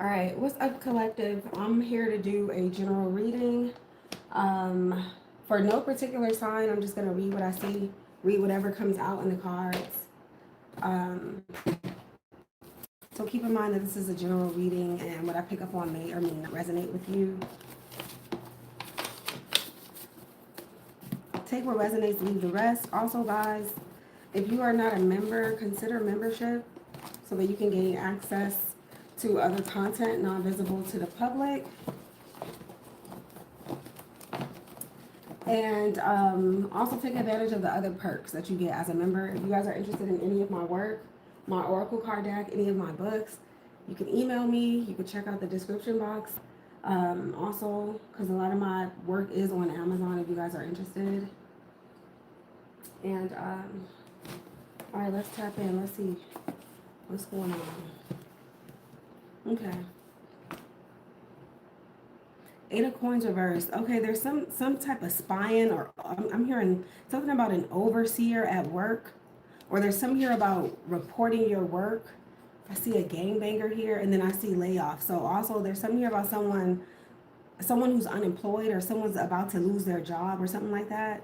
All right, what's up, collective? I'm here to do a general reading. For no particular sign, I'm just gonna read what I see, read whatever comes out in the cards. Um, so keep in mind that this is a general reading, and what I pick up on may or may not resonate with you. Take what resonates, leave the rest. Also, guys, if you are not a member, consider membership so that you can gain access to other content not visible to the public. And also take advantage of the other perks that you get as a member. If you guys are interested in any of my work, my Oracle card deck, any of my books, you can email me. You can check out the description box. Also, because a lot of my work is on Amazon if you guys are interested. And all right, let's tap in. Let's see what's going on. Okay. 8 of Coins reversed. Okay, there's some type of spying, or I'm hearing something about an overseer at work, or there's some here about reporting your work. I see a gangbanger here, and then I see layoff. So also there's something here about someone who's unemployed, or someone's about to lose their job or something like that.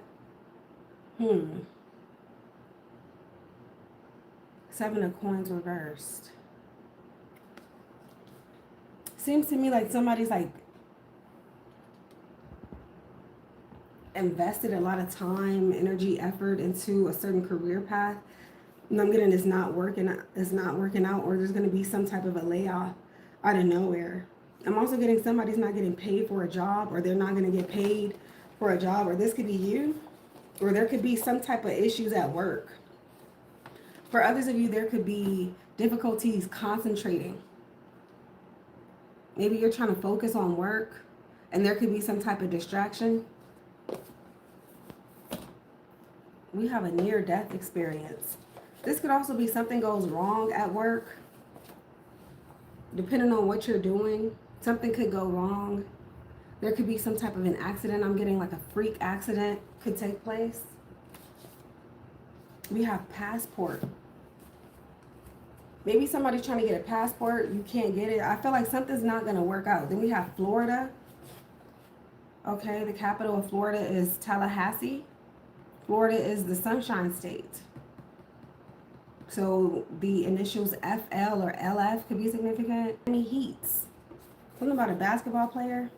7 of Coins reversed. Seems to me like somebody's like invested a lot of time, energy, effort into a certain career path, and I'm getting it's not working out, or there's going to be some type of a layoff out of nowhere. I'm also getting somebody's not getting paid for a job, or they're not going to get paid for a job, or this could be you, or there could be some type of issues at work. For others of you, there could be difficulties concentrating. Maybe you're trying to focus on work, and there could be some type of distraction. We have a near-death experience. This could also be something goes wrong at work. Depending on what you're doing, something could go wrong. There could be some type of an accident. I'm getting like a freak accident could take place. We have passport. Maybe somebody's trying to get a passport. You can't get it. I feel like something's not going to work out. Then we have Florida. Okay, the capital of Florida is Tallahassee. Florida is the Sunshine State. So the initials FL or LF could be significant. Any heats? Something about a basketball player.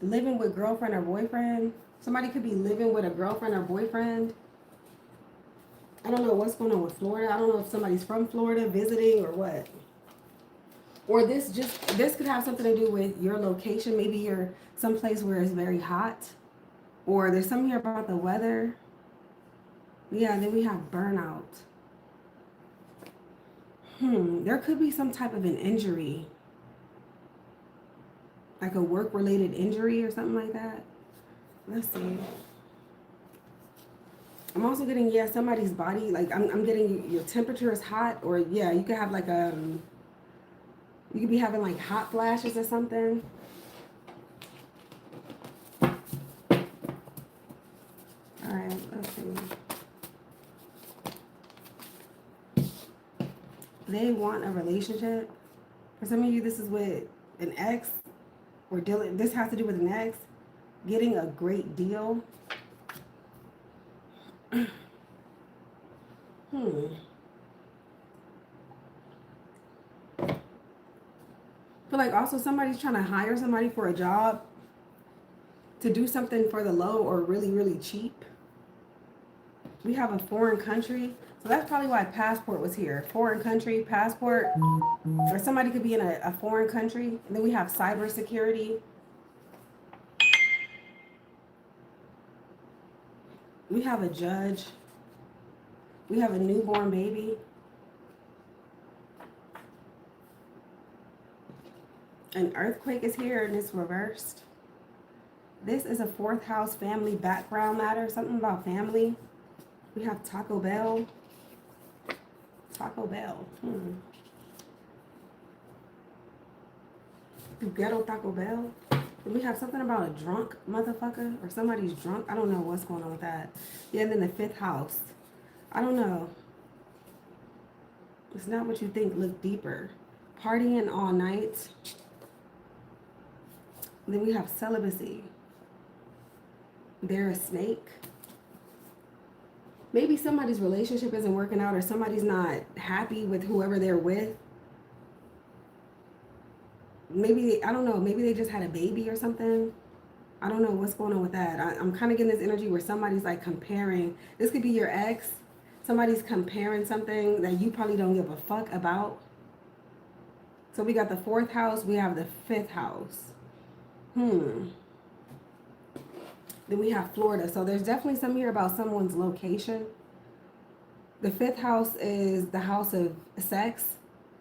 Living with girlfriend or boyfriend. Somebody could be living with a girlfriend or boyfriend. I don't know what's going on with Florida. I don't know if somebody's from Florida visiting or what. Or this could have something to do with your location. Maybe you're someplace where it's very hot. Or there's something here about the weather. Yeah, then we have burnout. There could be some type of an injury. Like a work-related injury or something like that. Let's see. I'm also getting, yeah, somebody's body, like I'm getting your temperature is hot, or yeah, you could have like you could be having like hot flashes or something. All right, let's see. They want a relationship. For some of you, this is with an ex, or dealing, this has to do with an ex, getting a great deal. Feel like also somebody's trying to hire somebody for a job to do something for the low or really, really cheap. We have a foreign country. So that's probably why passport was here. Foreign country, passport. Or somebody could be in a foreign country. And then we have cybersecurity. We have a judge. We have a newborn baby. An earthquake is here and it's reversed. This is a 4th house family background matter. Something about family. We have Taco Bell. Taco Bell. Ghetto Taco Bell. And we have something about a drunk motherfucker, or somebody's drunk. I don't know what's going on with that. Yeah, and then the 5th house. I don't know. It's not what you think. Look deeper. Partying all night. Then we have celibacy. They're a snake. Maybe somebody's relationship isn't working out, or somebody's not happy with whoever they're with. Maybe, I don't know, maybe they just had a baby or something. I don't know what's going on with that. I'm kind of getting this energy where somebody's like comparing. This could be your ex. Somebody's comparing something that you probably don't give a fuck about. So we got the 4th house. We have the 5th house. Then we have Florida. So there's definitely something here about someone's location. The 5th house is the house of sex,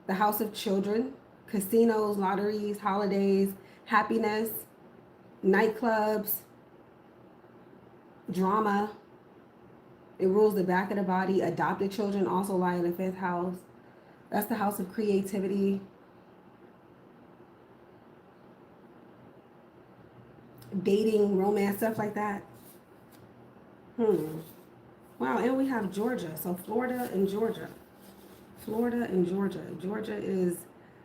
the house of children, casinos, lotteries, holidays, happiness, nightclubs, drama. It rules the back of the body. Adopted children also lie in the 5th house. That's the house of creativity. Dating, romance, stuff like that. Wow, and we have Georgia. So Florida and Georgia. Florida and Georgia. Georgia is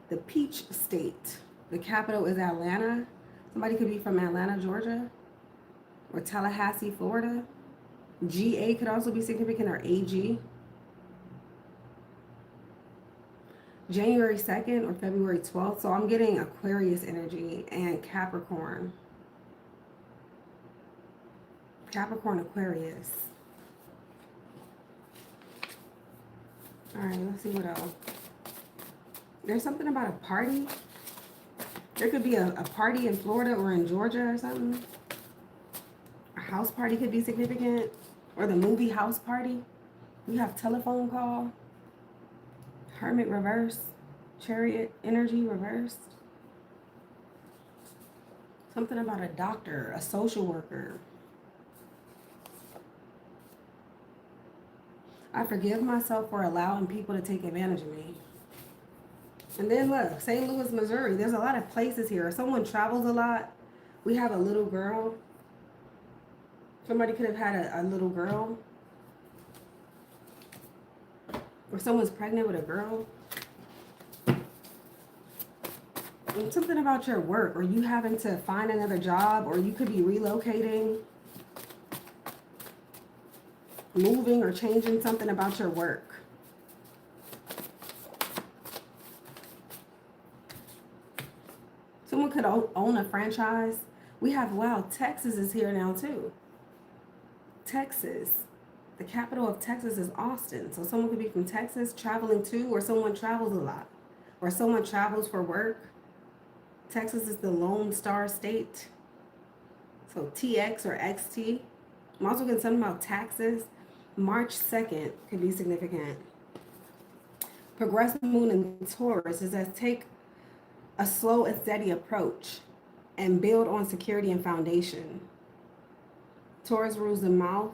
the peach state. The capital is Atlanta. Somebody could be from Atlanta, Georgia. Or Tallahassee, Florida. GA could also be significant, or AG. January 2nd or February 12th. So I'm getting Aquarius energy and Capricorn. Capricorn, Aquarius. All right, let's see what else. There's something about a party. There could be a party in Florida or in Georgia or something. A house party could be significant. Or the movie house party. We have telephone call. Hermit reverse. Chariot energy reversed. Something about a doctor, a social worker. I forgive myself for allowing people to take advantage of me. And then look, St. Louis, Missouri. There's a lot of places here. If someone travels a lot, we have a little girl. Somebody could have had a little girl. Or someone's pregnant with a girl. And something about your work, or you having to find another job, or you could be relocating, moving, or changing something about your work. Someone could own a franchise. We have, wow, Texas is here now too. Texas. The capital of Texas is Austin. So someone could be from Texas traveling to, or someone travels a lot, or someone travels for work. Texas is the Lone Star State. So TX or XT. I'm also getting something about taxes. March 2nd could be significant. Progressive moon in Taurus. It says take a slow and steady approach and build on security and foundation. Taurus rules the mouth,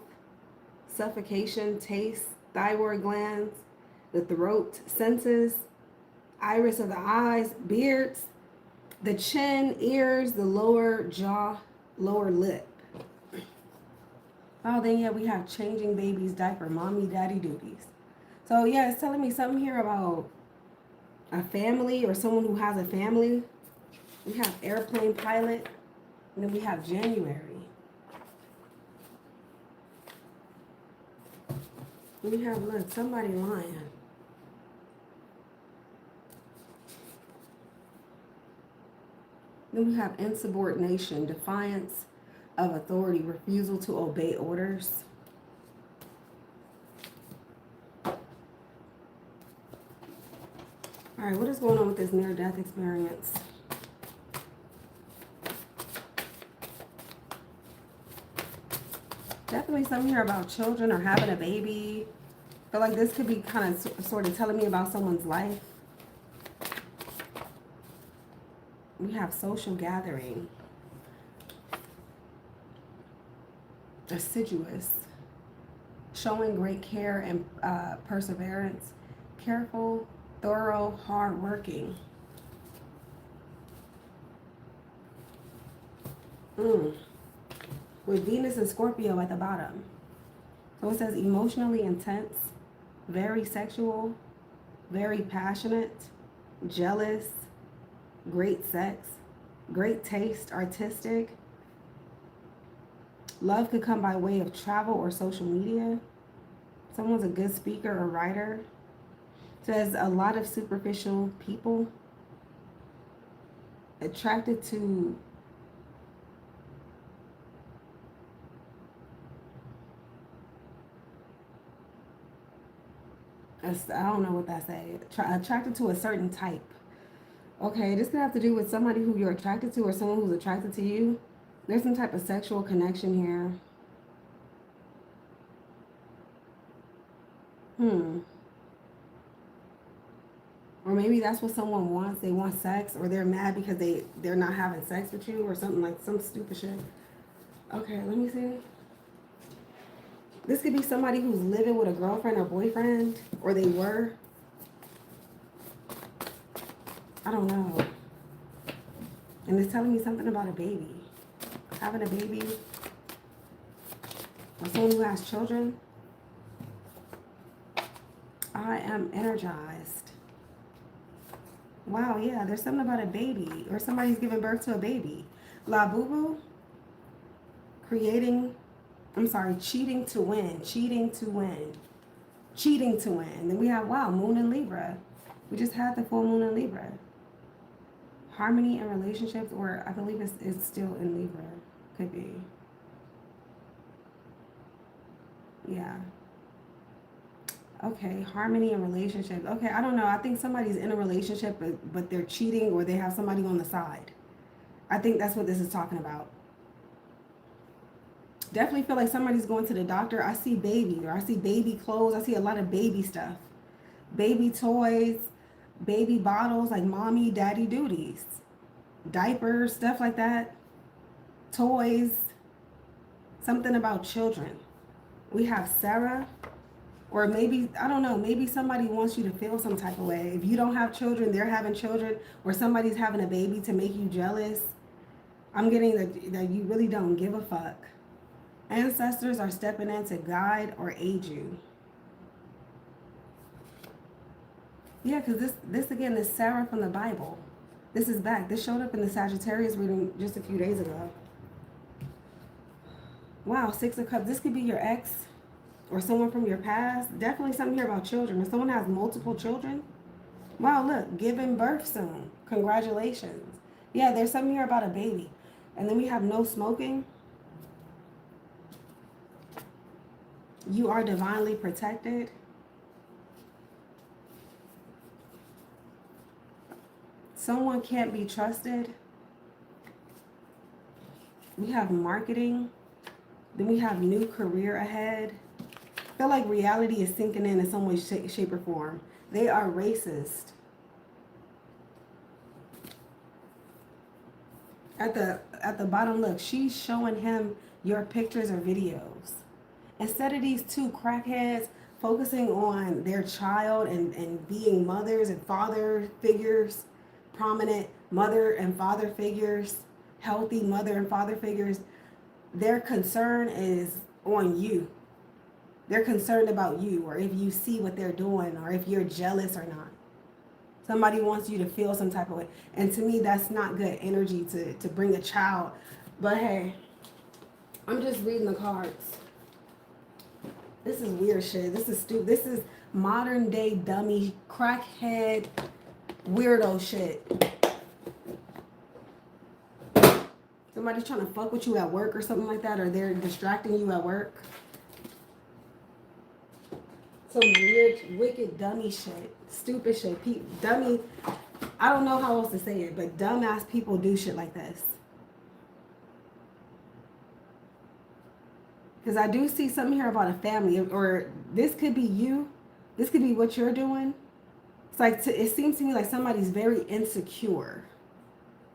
suffocation, taste, thyroid glands, the throat, senses, iris of the eyes, beards, the chin, ears, the lower jaw, lower lip. Oh, then yeah, we have changing baby's diaper, mommy, daddy duties. So yeah, it's telling me something here about a family or someone who has a family. We have airplane pilot, and then we have January. We have, look, somebody lying. Then we have insubordination, defiance of authority, refusal to obey orders. All right, what is going on with this near-death experience? Definitely something here about children or having a baby. I feel like this could be kind of sort of telling me about someone's life. We have social gathering. Assiduous. Showing great care and perseverance. Careful, thorough, hard-working. With Venus and Scorpio at the bottom. So it says emotionally intense, very sexual, very passionate, jealous, great sex, great taste, artistic. Love could come by way of travel or social media. Someone's a good speaker or writer. Says a lot of superficial people. Attracted to I don't know what that say. Attracted to a certain type. Okay, this could have to do with somebody who you're attracted to or someone who's attracted to you. There's some type of sexual connection here. Or maybe that's what someone wants. They want sex, or they're mad because they're not having sex with you, or something like some stupid shit. Okay, let me see. This could be somebody who's living with a girlfriend or boyfriend, or they were. I don't know. And it's telling me something about a baby. Having a baby. Or someone who has children. I am energized. Wow, yeah, there's something about a baby. Or somebody's giving birth to a baby. La Boo Boo. Cheating to win. Cheating to win. Cheating to win. Then we have, wow, Moon in Libra. We just had the full Moon in Libra. Harmony in relationships, or I believe it's still in Libra. Could be. Yeah. Okay, harmony in relationships. Okay, I don't know. I think somebody's in a relationship, but they're cheating, or they have somebody on the side. I think that's what this is talking about. Definitely feel like somebody's going to the doctor. I see baby, or I see baby clothes. I see a lot of baby stuff. Baby toys, baby bottles, like mommy, daddy duties. Diapers, stuff like that. Toys. Something about children. We have Sarah. Or maybe, I don't know, maybe somebody wants you to feel some type of way. If you don't have children, they're having children, or somebody's having a baby to make you jealous. I'm getting that you really don't give a fuck. Ancestors are stepping in to guide or aid you. Yeah, because this again is Sarah from the Bible. This is back. This showed up in the Sagittarius reading just a few days ago. Wow, Six of Cups. This could be your ex or someone from your past. Definitely something here about children. If someone has multiple children. Wow, look, giving birth soon. Congratulations. Yeah, there's something here about a baby. And then we have no smoking. You are divinely protected. Someone can't be trusted. We have marketing. Then we have new career ahead. I feel like reality is sinking in some way, shape, or form. They are racist. At the bottom, look, she's showing him your pictures or videos. Instead of these two crackheads focusing on their child and being mothers and father figures, prominent mother and father figures, healthy mother and father figures, their concern is on you. They're concerned about you, or if you see what they're doing, or if you're jealous or not. Somebody wants you to feel some type of way. And to me, that's not good energy to bring a child. But hey, I'm just reading the cards. This is weird shit. This is stupid. This is modern day dummy, crackhead, weirdo shit. Somebody's trying to fuck with you at work or something like that, or they're distracting you at work. Some weird, wicked, dummy shit. Stupid shit. Dummy, I don't know how else to say it, but dumbass people do shit like this. Because I do see something here about a family, or this could be you. This could be what you're doing. It's like, it seems to me like somebody's very insecure,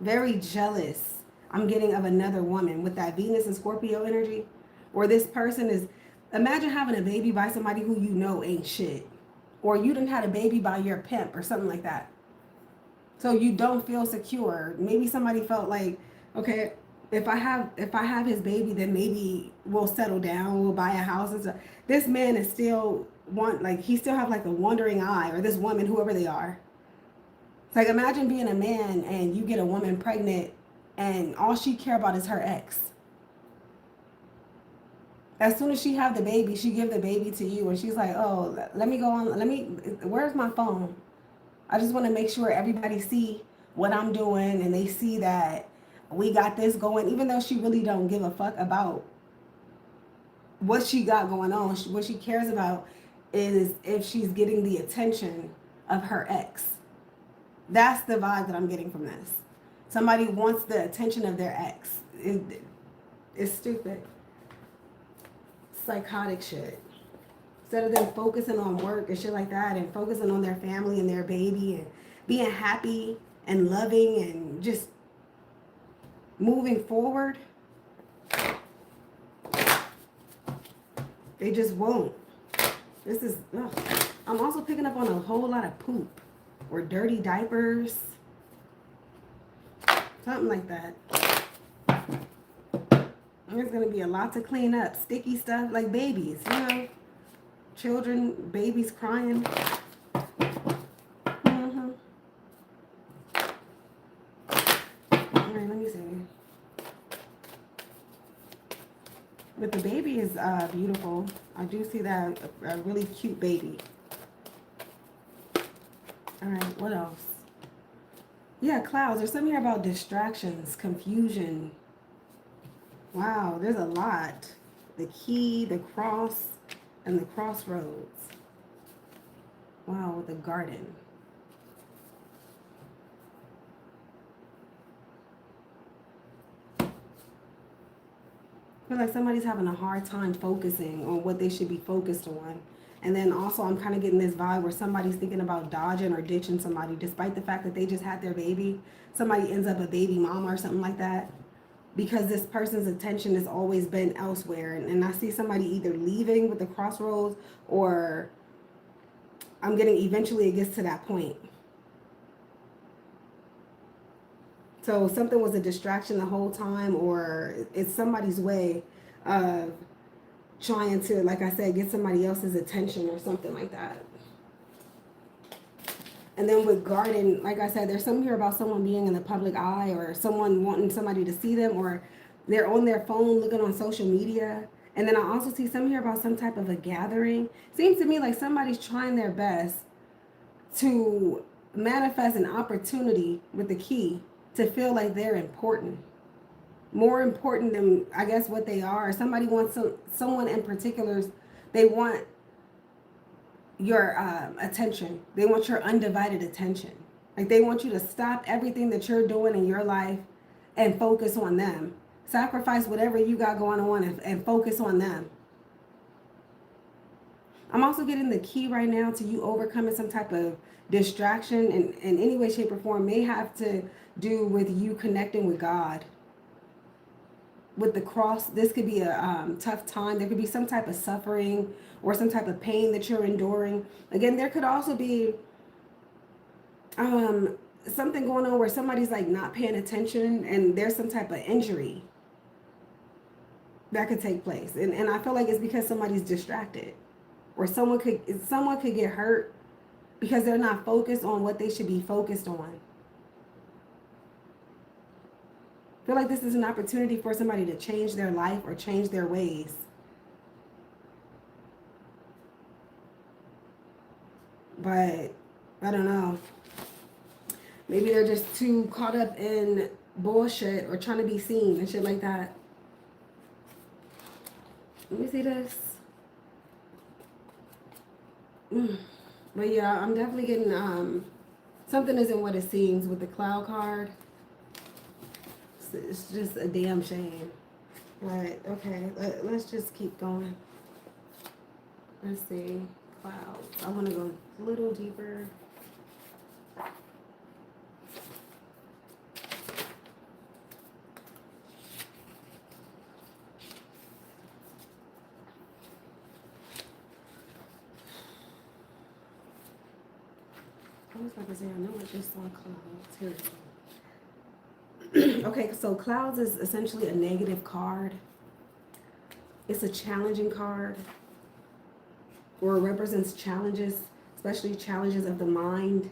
very jealous. I'm getting of another woman with that Venus and Scorpio energy. Or this person is, imagine having a baby by somebody who you know ain't shit. Or you done had a baby by your pimp or something like that. So you don't feel secure. Maybe somebody felt like, okay, if I have his baby, then maybe we'll settle down, we'll buy a house and stuff. This man is still he still have like a wandering eye, or this woman, whoever they are. It's like, imagine being a man and you get a woman pregnant and all she care about is her ex. As soon as she have the baby, she give the baby to you and she's like, oh, let me go on, where's my phone? I just want to make sure everybody see what I'm doing and they see that we got this going, even though she really don't give a fuck about what she got going on. What she cares about is if she's getting the attention of her ex. That's the vibe that I'm getting from this. Somebody wants the attention of their ex. It's stupid. Psychotic shit. Instead of them focusing on work and shit like that and focusing on their family and their baby and being happy and loving and just moving forward, they just won't. This is, ugh. I'm also picking up on a whole lot of poop or dirty diapers. Something like that. There's going to be a lot to clean up. Sticky stuff like babies, you know. Children, babies crying. Mm-hmm. All right, let me see. But the baby is beautiful. I do see that, a really cute baby. All right, what else? Yeah, clouds. There's something here about distractions, confusion. Wow, there's a lot. The key, the cross, and the crossroads. Wow, with the garden. I feel like somebody's having a hard time focusing on what they should be focused on. And then also I'm kind of getting this vibe where somebody's thinking about dodging or ditching somebody despite the fact that they just had their baby. Somebody ends up a baby mama or something like that because this person's attention has always been elsewhere. And I see somebody either leaving with the crossroads or I'm getting eventually it gets to that point. So something was a distraction the whole time, or it's somebody's way of trying to, like I said, get somebody else's attention or something like that. And then with garden, like I said, there's something here about someone being in the public eye or someone wanting somebody to see them, or they're on their phone looking on social media. And then I also see something here about some type of a gathering. Seems to me like somebody's trying their best to manifest an opportunity with the key to feel like they're important. More important than, I guess, what they are. Somebody wants someone in particular, they want your attention. They want your undivided attention. Like they want you to stop everything that you're doing in your life and focus on them. Sacrifice whatever you got going on and focus on them. I'm also getting the key right now to you overcoming some type of distraction in any way, shape, or form may have to do with you connecting with God. With the cross, this could be a tough time. There could be some type of suffering or some type of pain that you're enduring. Again, there could also be something going on where somebody's like not paying attention and there's some type of injury that could take place. And I feel like it's because somebody's distracted, or someone could get hurt because they're not focused on what they should be focused on. I feel like this is an opportunity for somebody to change their life or change their ways. But I don't know. Maybe they're just too caught up in bullshit or trying to be seen and shit like that. Let me see this. But yeah, I'm definitely getting something isn't what it seems with the cloud card. It's just a damn shame. Right, okay, let's just keep going. Let's see, clouds. I want to go a little deeper. I was about to say, I know I just saw clouds. Here we go. Okay, so clouds is essentially a negative card. It's a challenging card, or it represents challenges, especially challenges of the mind.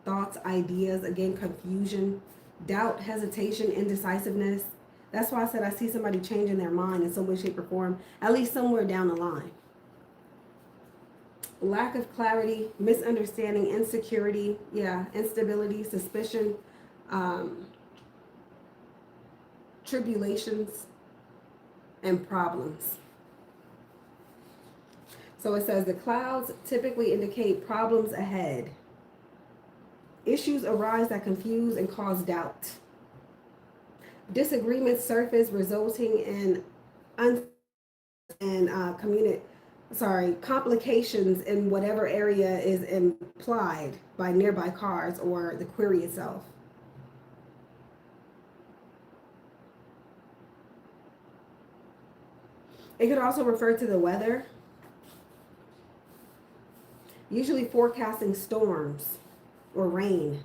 thoughts, ideas, again, confusion, doubt, hesitation, indecisiveness. That's why I said I see somebody changing their mind in some way, shape, or form, at least somewhere down the line. Lack of clarity, misunderstanding, insecurity, instability, suspicion, tribulations, and problems. So it says the clouds typically indicate problems ahead. Issues arise that confuse and cause doubt. Disagreements surface, resulting in complications in whatever area is implied by nearby cards or the query itself. It could also refer to the weather, usually forecasting storms or rain.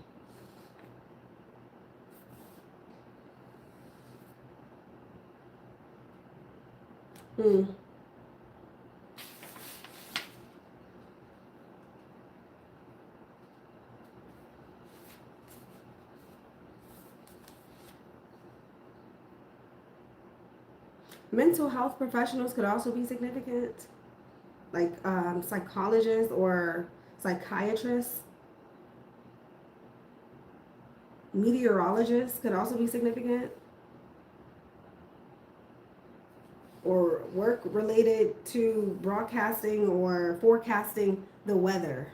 Mental health professionals could also be significant, like psychologists or psychiatrists. Meteorologists could also be significant, or work related to broadcasting or forecasting the weather.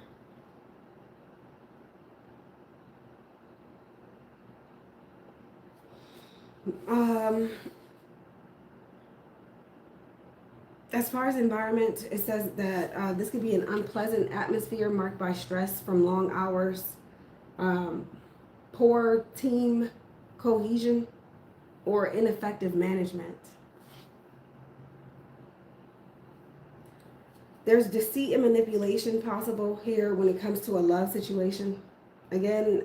As far as environment, it says that this could be an unpleasant atmosphere marked by stress from long hours, poor team cohesion, or ineffective management. There's deceit and manipulation possible here when it comes to a love situation. Again,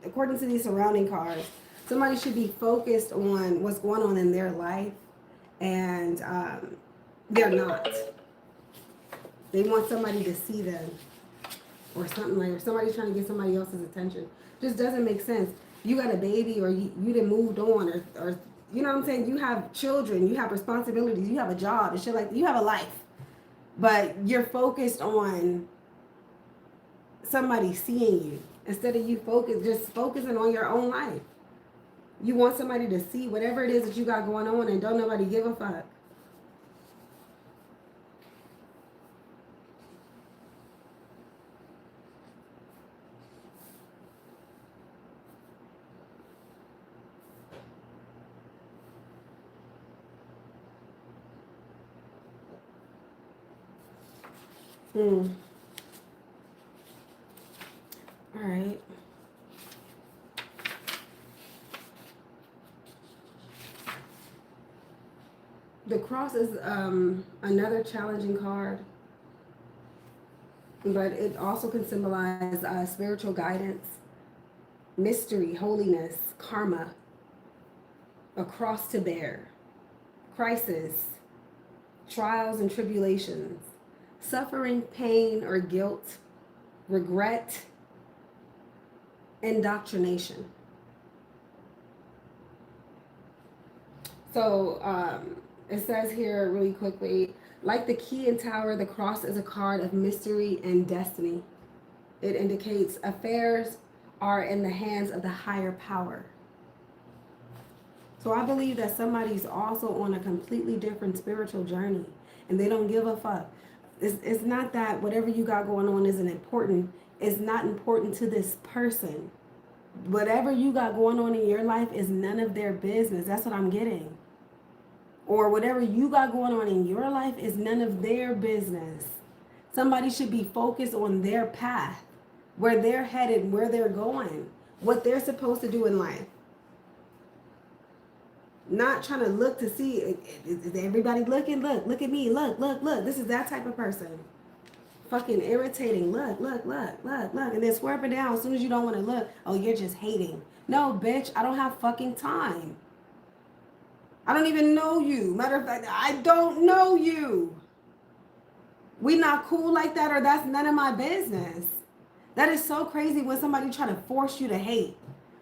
according to these surrounding cards, somebody should be focused on what's going on in their life, and they're not. They want somebody to see them or something, like, or somebody's trying to get somebody else's attention. Just doesn't make sense. You got a baby, or you done moved on, or you know what I'm saying? You have children, you have responsibilities, you have a job and shit, like, you have a life. But you're focused on somebody seeing you instead of you just focusing on your own life. You want somebody to see whatever it is that you got going on, and don't nobody give a fuck. All right. The cross is another challenging card, but it also can symbolize spiritual guidance, mystery, holiness, karma, a cross to bear, crisis, trials and tribulations, suffering, pain or guilt, regret, indoctrination. So it says here really quickly, like the key and tower, the cross is a card of mystery and destiny. It indicates affairs are in the hands of the higher power. So I believe that somebody's also on a completely different spiritual journey, and they don't give a fuck. It's not that whatever you got going on isn't important. It's not important to this person. Whatever you got going on in your life is none of their business. That's what I'm getting. Or whatever you got going on in your life is none of their business. Somebody should be focused on their path, where they're headed, where they're going, what they're supposed to do in life. Not trying to look to see, is everybody looking? Look at me. Look. This is that type of person. Fucking irritating. Look. And then swerving down as soon as you don't want to look. Oh, you're just hating. No, bitch, I don't have fucking time. I don't even know you. Matter of fact, I don't know you. We not cool like that, or that's none of my business. That is so crazy when somebody try to force you to hate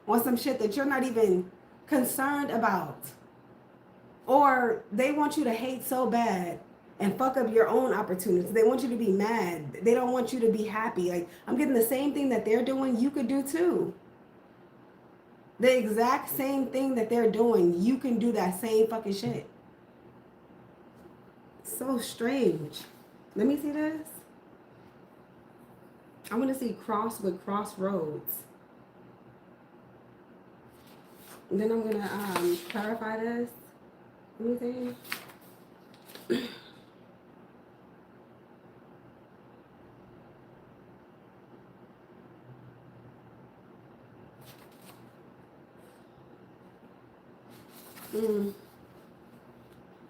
on some shit that you're not even concerned about. Or they want you to hate so bad and fuck up your own opportunities. They want you to be mad. They don't want you to be happy. Like, I'm getting the same thing that they're doing, you could do too. The exact same thing that they're doing, you can do that same fucking shit. So strange. Let me see this. I want to see cross with crossroads. And then I'm going to clarify this. Let me see.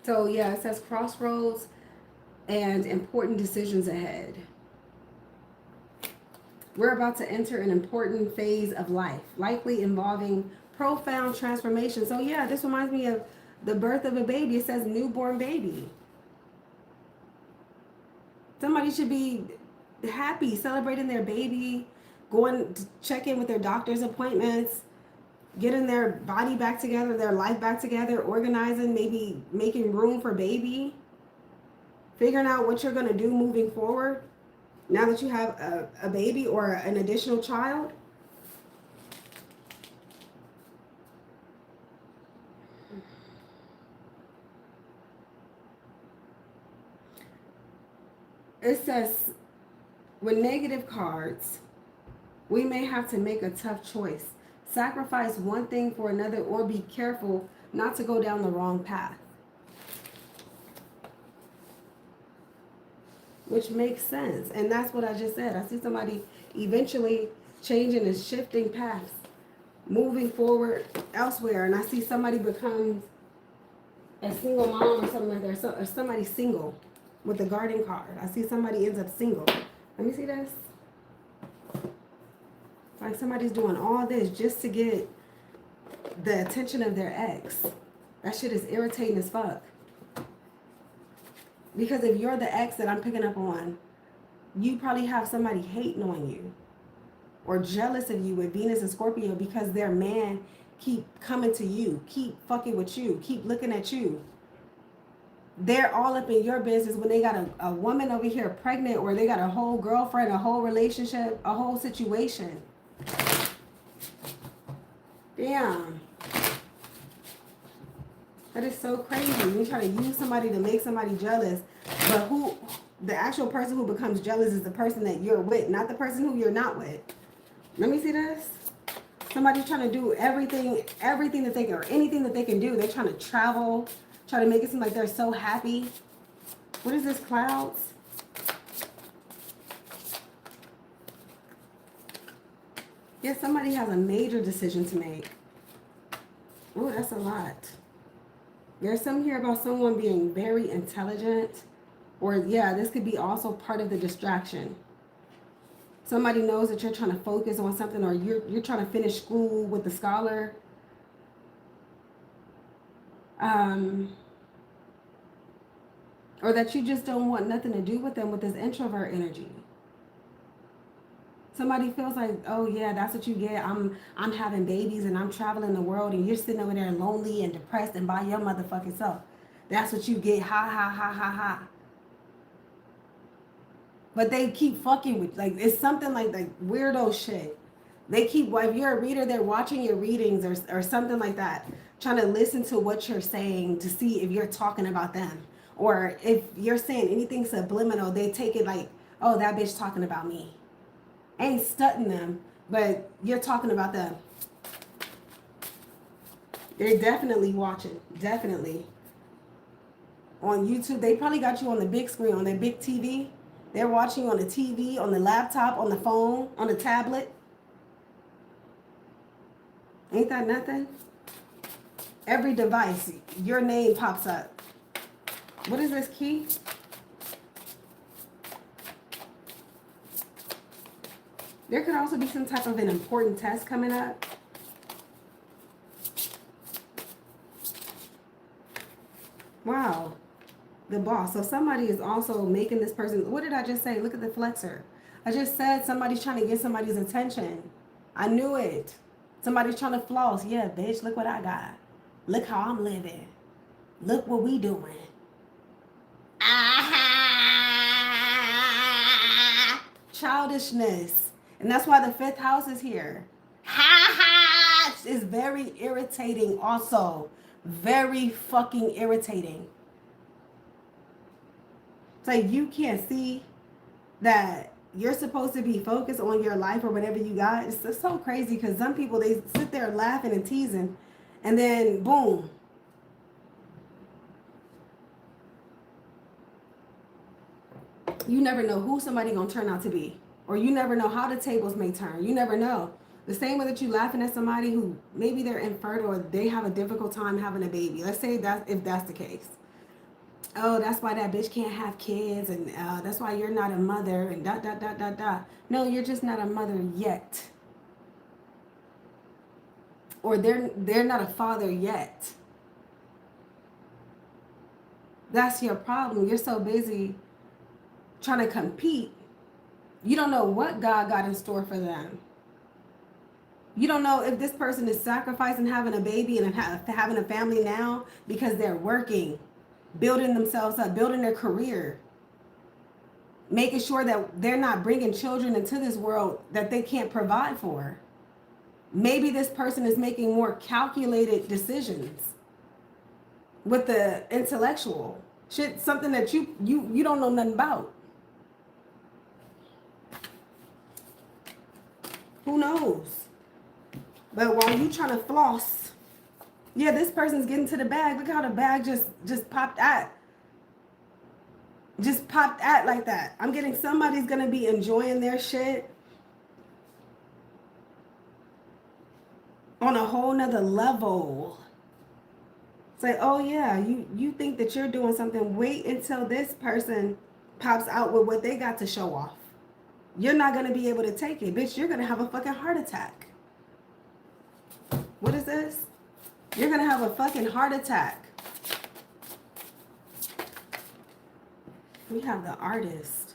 So yeah, it says crossroads and important decisions ahead. We're about to enter an important phase of life, likely involving profound transformation. So yeah, this reminds me of the birth of a baby. It says newborn baby. Somebody should be happy, celebrating their baby, going to check in with their doctor's appointments, getting their body back together, their life back together, organizing, maybe making room for baby, figuring out what you're going to do moving forward now that you have a baby or an additional child. It says, with negative cards, we may have to make a tough choice. Sacrifice one thing for another, or be careful not to go down the wrong path. Which makes sense. And that's what I just said. I see somebody eventually changing and shifting paths, moving forward elsewhere. And I see somebody becomes a single mom or something like that. Or somebody single with the guardian card. I see somebody ends up single. Let me see this. Like somebody's doing all this just to get the attention of their ex. That shit is irritating as fuck. Because if you're the ex that I'm picking up on, you probably have somebody hating on you or jealous of you with Venus and Scorpio because their man keep coming to you, keep fucking with you, keep looking at you. They're all up in your business when they got a woman over here pregnant, or they got a whole girlfriend, a whole relationship, a whole situation. Damn. That is so crazy. You try to use somebody to make somebody jealous, but who, the actual person who becomes jealous is the person that you're with, not the person who you're not with. Let me see this. Somebody's trying to do everything that they can, or anything that they can do. They're trying to travel, try to make it seem like they're so happy. What is this, clouds? Yeah, somebody has a major decision to make. Oh, that's a lot. There's some here about someone being very intelligent, or yeah, this could be also part of the distraction. Somebody knows that you're trying to focus on something, or you're trying to finish school with the scholar. Or that you just don't want nothing to do with them with this introvert energy. Somebody feels like, oh yeah, that's what you get. I'm having babies and I'm traveling the world, and you're sitting over there lonely and depressed and by your motherfucking self. That's what you get. Ha ha ha ha ha. But they keep fucking with, like, it's something like weirdo shit. They keep, if you're a reader, they're watching your readings or something like that, trying to listen to what you're saying to see if you're talking about them. Or if you're saying anything subliminal, they take it like, oh, that bitch talking about me. Ain't stunting them, but you're talking about them. They're definitely watching. Definitely. On YouTube, they probably got you on the big screen, on their big TV. They're watching you on the TV, on the laptop, on the phone, on the tablet. Ain't that nothing? Every device, your name pops up. What is this key? There could also be some type of an important test coming up. Wow. The boss. So somebody is also making this person, what did I just say? Look at the flexor. I just said somebody's trying to get somebody's attention. I knew it. Somebody's trying to floss. Yeah, bitch, look what I got. Look how I'm living. Look what we doing. Ah, childishness. And that's why the 5th house is here. Ha ha! It's very irritating also. Very fucking irritating. It's like you can't see that you're supposed to be focused on your life or whatever you got. It's just so crazy because some people, they sit there laughing and teasing and then boom. You never know who somebody gonna turn out to be. Or you never know how the tables may turn. You never know. The same way that you laughing at somebody who maybe they're infertile or they have a difficult time having a baby. Let's say that if that's the case. Oh, that's why that bitch can't have kids, and that's why you're not a mother, and dot, dot, dot, dot, dot. No, you're just not a mother yet. Or they're not a father yet. That's your problem. You're so busy trying to compete. You don't know what God got in store for them. You don't know if this person is sacrificing having a baby and having a family now because they're working, building themselves up, building their career, making sure that they're not bringing children into this world that they can't provide for. Maybe this person is making more calculated decisions with the intellectual shit, something that you don't know nothing about. Who knows? But while you trying to floss, yeah, this person's getting to the bag. Look how the bag just popped at. Just popped at like that. I'm getting somebody's gonna be enjoying their shit on a whole nother level. It's like, oh yeah, you think that you're doing something. Wait until this person pops out with what they got to show off. You're not gonna be able to take it. Bitch, you're gonna have a fucking heart attack. What is this? You're gonna have a fucking heart attack. We have the artist.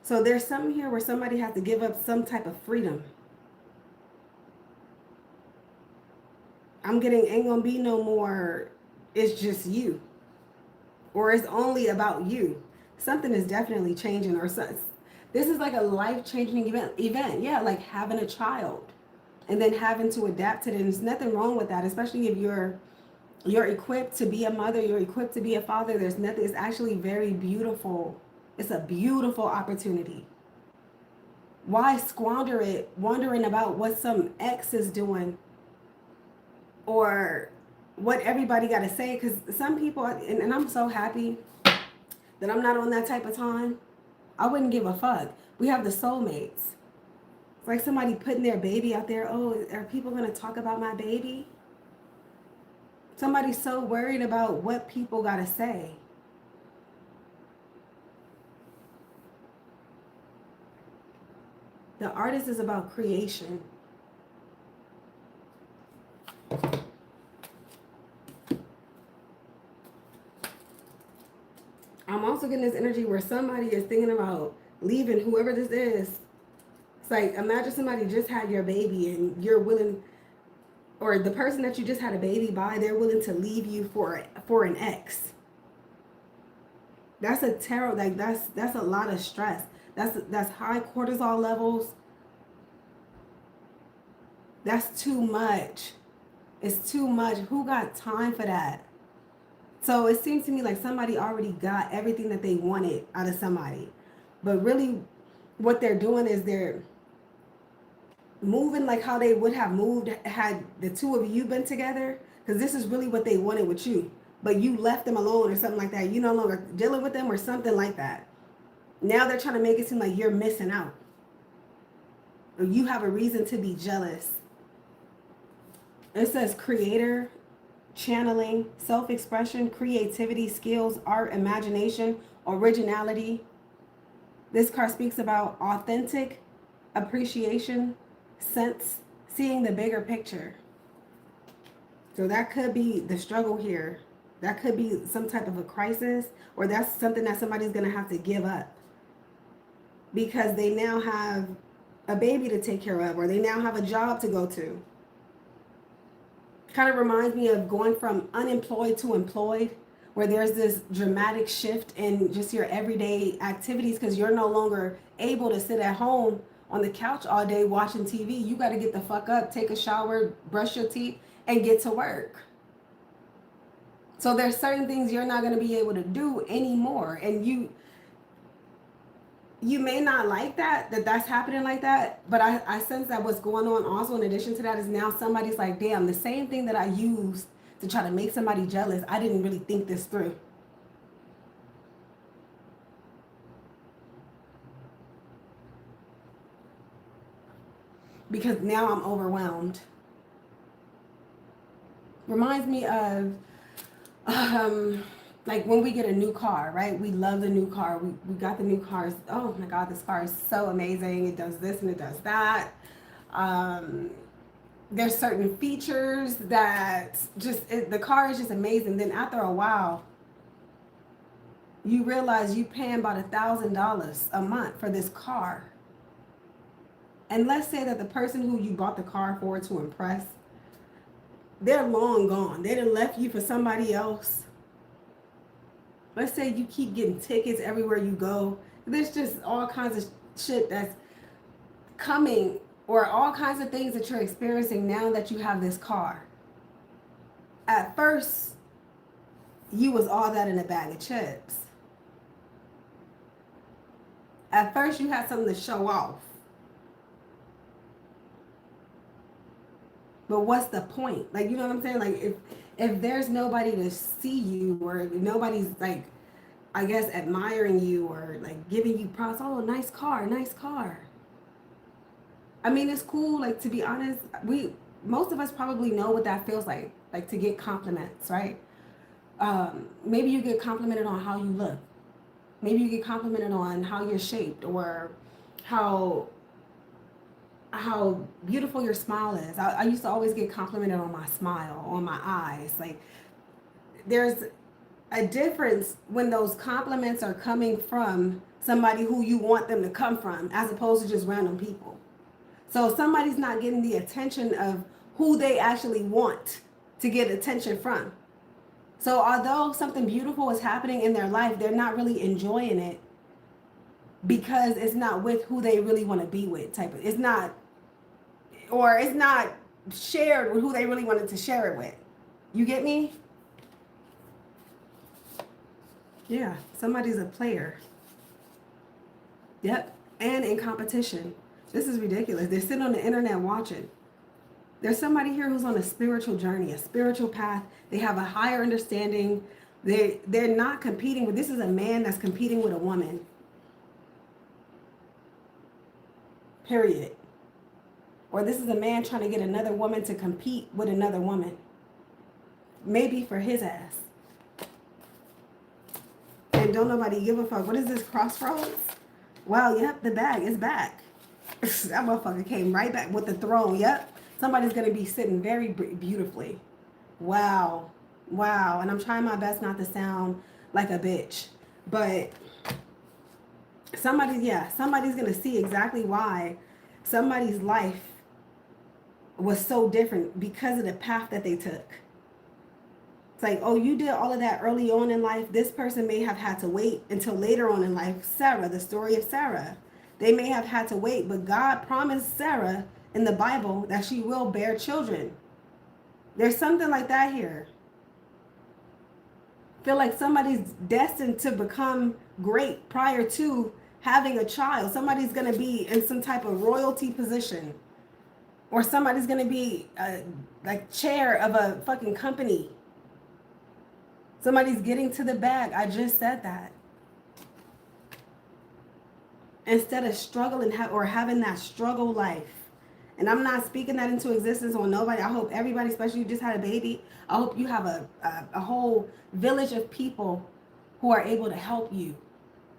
So there's something here where somebody has to give up some type of freedom. I'm getting ain't gonna be no more, it's just you. Or it's only about you. Something is definitely changing, or something. This is like a life-changing event. Yeah, like having a child and then having to adapt to it. And there's nothing wrong with that, especially if you're equipped to be a mother, you're equipped to be a father. There's nothing, it's actually very beautiful. It's a beautiful opportunity. Why squander it wondering about what some ex is doing or what everybody got to say? Because some people, and I'm so happy that I'm not on that type of time. I wouldn't give a fuck. We have the soulmates. It's like somebody putting their baby out there. Oh, are people going to talk about my baby? Somebody's so worried about what people got to say. The artist is about creation. I'm also getting this energy where somebody is thinking about leaving whoever this is. It's like, imagine somebody just had your baby and you're willing, or the person that you just had a baby by, they're willing to leave you for an ex. That's a tarot, like that's a lot of stress. That's high cortisol levels. That's too much. It's too much. Who got time for that? So it seems to me like somebody already got everything that they wanted out of somebody. But really what they're doing is they're moving like how they would have moved had the two of you been together. Because this is really what they wanted with you. But you left them alone or something like that. You no longer dealing with them or something like that. Now they're trying to make it seem like you're missing out. Or you have a reason to be jealous. It says creator, channeling, self-expression, creativity, skills, art, imagination, originality. This card speaks about authentic appreciation, sense, seeing the bigger picture. So that could be the struggle here. That could be some type of a crisis, or that's something that somebody's going to have to give up. because they now have a baby to take care of, or they now have a job to go to. Kind of reminds me of going from unemployed to employed, where there's this dramatic shift in just your everyday activities because you're no longer able to sit at home on the couch all day watching TV. You got to get the fuck up, take a shower, brush your teeth, and get to work. So there's certain things you're not going to be able to do anymore. And you may not like that's happening like that, but I sense that what's going on also in addition to that is now somebody's like, damn, the same thing that I used to try to make somebody jealous, I didn't really think this through. Because now I'm overwhelmed. Reminds me of like when we get a new car, right? We love the new car. We got the new cars. Oh my God, this car is so amazing. It does this and it does that. There's certain features that the car is just amazing. Then after a while, you realize you paying about $1,000 a month for this car. And let's say that the person who you bought the car for to impress, they're long gone. They done left you for somebody else. Let's say you keep getting tickets everywhere you go. There's just all kinds of shit that's coming, or all kinds of things that you're experiencing now that you have this car. At first, you was all that in a bag of chips. At first, you had something to show off. But what's the point? Like, you know what I'm saying? Like, if there's nobody to see you, or nobody's like, I guess, admiring you or like giving you props, oh, nice car, nice car. I mean, it's cool. Like, to be honest, most of us probably know what that feels like to get compliments, right? Maybe you get complimented on how you look. Maybe you get complimented on how you're shaped, or how beautiful your smile is. I used to always get complimented on my smile, on my eyes. Like, there's a difference when those compliments are coming from somebody who you want them to come from, as opposed to just random people. So somebody's not getting the attention of who they actually want to get attention from. So although something beautiful is happening in their life, they're not really enjoying it because it's not with who they really want to be with. It's not shared with who they really wanted to share it with. You get me? Yeah, somebody's a player. Yep, and in competition. This is ridiculous. They're sitting on the internet watching. There's somebody here who's on a spiritual journey, a spiritual path. They have a higher understanding. They're not competing with, this is a man that's competing with a woman. Period. Or this is a man trying to get another woman to compete with another woman. Maybe for his ass. And don't nobody give a fuck. What is this, Crossroads? Wow, yep, the bag is back. That motherfucker came right back with the throne. Yep. Somebody's going to be sitting very beautifully. Wow. Wow. And I'm trying my best not to sound like a bitch. But somebody's going to see exactly why somebody's life was so different because of the path that they took. It's like, oh, you did all of that early on in life. This person may have had to wait until later on in life. Sarah, the story of Sarah. They may have had to wait, but God promised Sarah in the Bible that she will bear children. There's something like that here. Feel like somebody's destined to become great prior to having a child. Somebody's going to be in some type of royalty position. Or somebody's going to be like chair of a fucking company. Somebody's getting to the bag. I just said that. Instead of struggling or having that struggle life. And I'm not speaking that into existence on nobody. I hope everybody, especially you just had a baby, I hope you have a whole village of people who are able to help you.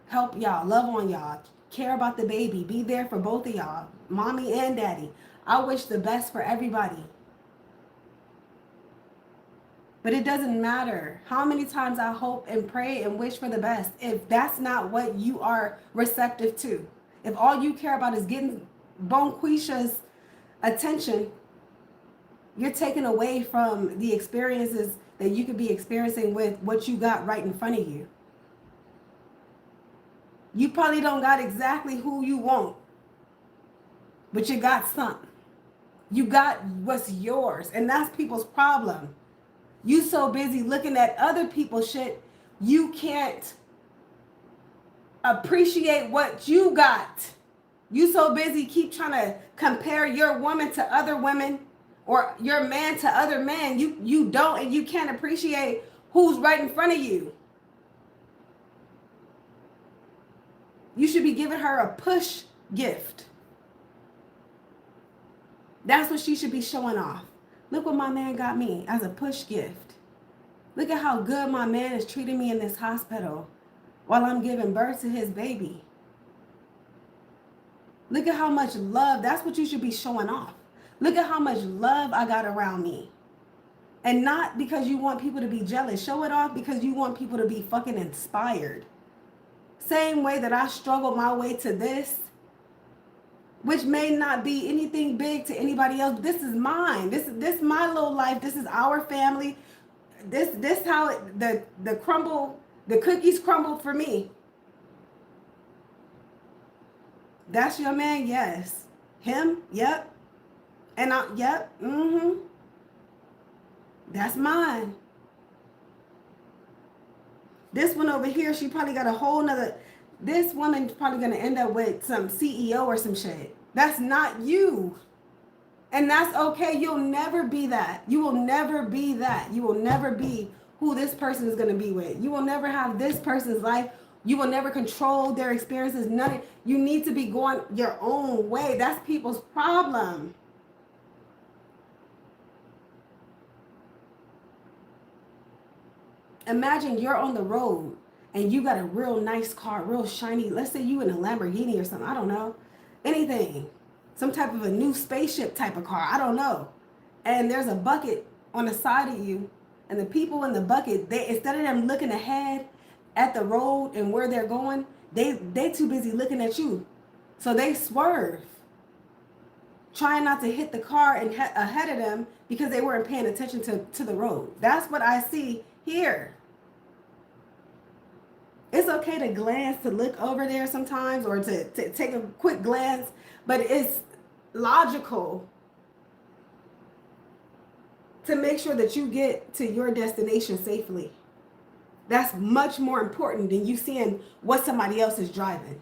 Help y'all, love on y'all, care about the baby, be there for both of y'all, mommy and daddy. I wish the best for everybody. But it doesn't matter how many times I hope and pray and wish for the best if that's not what you are receptive to. If all you care about is getting Bonquisha's attention, you're taken away from the experiences that you could be experiencing with what you got right in front of you. You probably don't got exactly who you want, but you got something. You got what's yours, and that's people's problem. You so busy looking at other people's shit, you can't appreciate what you got. You so busy keep trying to compare your woman to other women or your man to other men. You don't, and you can't appreciate who's right in front of you. You should be giving her a push gift. That's what she should be showing off. Look what my man got me as a push gift. Look at how good my man is treating me in this hospital while I'm giving birth to his baby. Look at how much love, that's what you should be showing off. Look at how much love I got around me. And not because you want people to be jealous. Show it off because you want people to be fucking inspired. Same way that I struggled my way to this, which may not be anything big to anybody else. This is mine. This is my little life. This is our family. This how the cookies crumbled for me. That's your man? Yes. Him? Yep. And yep. That's mine. This one over here, she probably got a whole nother, this woman's probably going to end up with some CEO or some shit. That's not you. And that's okay. You'll never be that. You will never be that. You will never be who this person is going to be with. You will never have this person's life. You will never control their experiences. None. You need to be going your own way. That's people's problem. Imagine you're on the road and you got a real nice car, real shiny. Let's say you in a Lamborghini or something. I don't know. Anything. Some type of a new spaceship type of car. I don't know. And there's a bucket on the side of you. And the people in the bucket, they instead of them looking ahead at the road and where they're going, they too busy looking at you. So they swerve, trying not to hit the car and ahead of them because they weren't paying attention to the road. That's what I see here. It's okay to glance, to look over there sometimes, or to take a quick glance, but it's logical to make sure that you get to your destination safely. That's much more important than you seeing what somebody else is driving,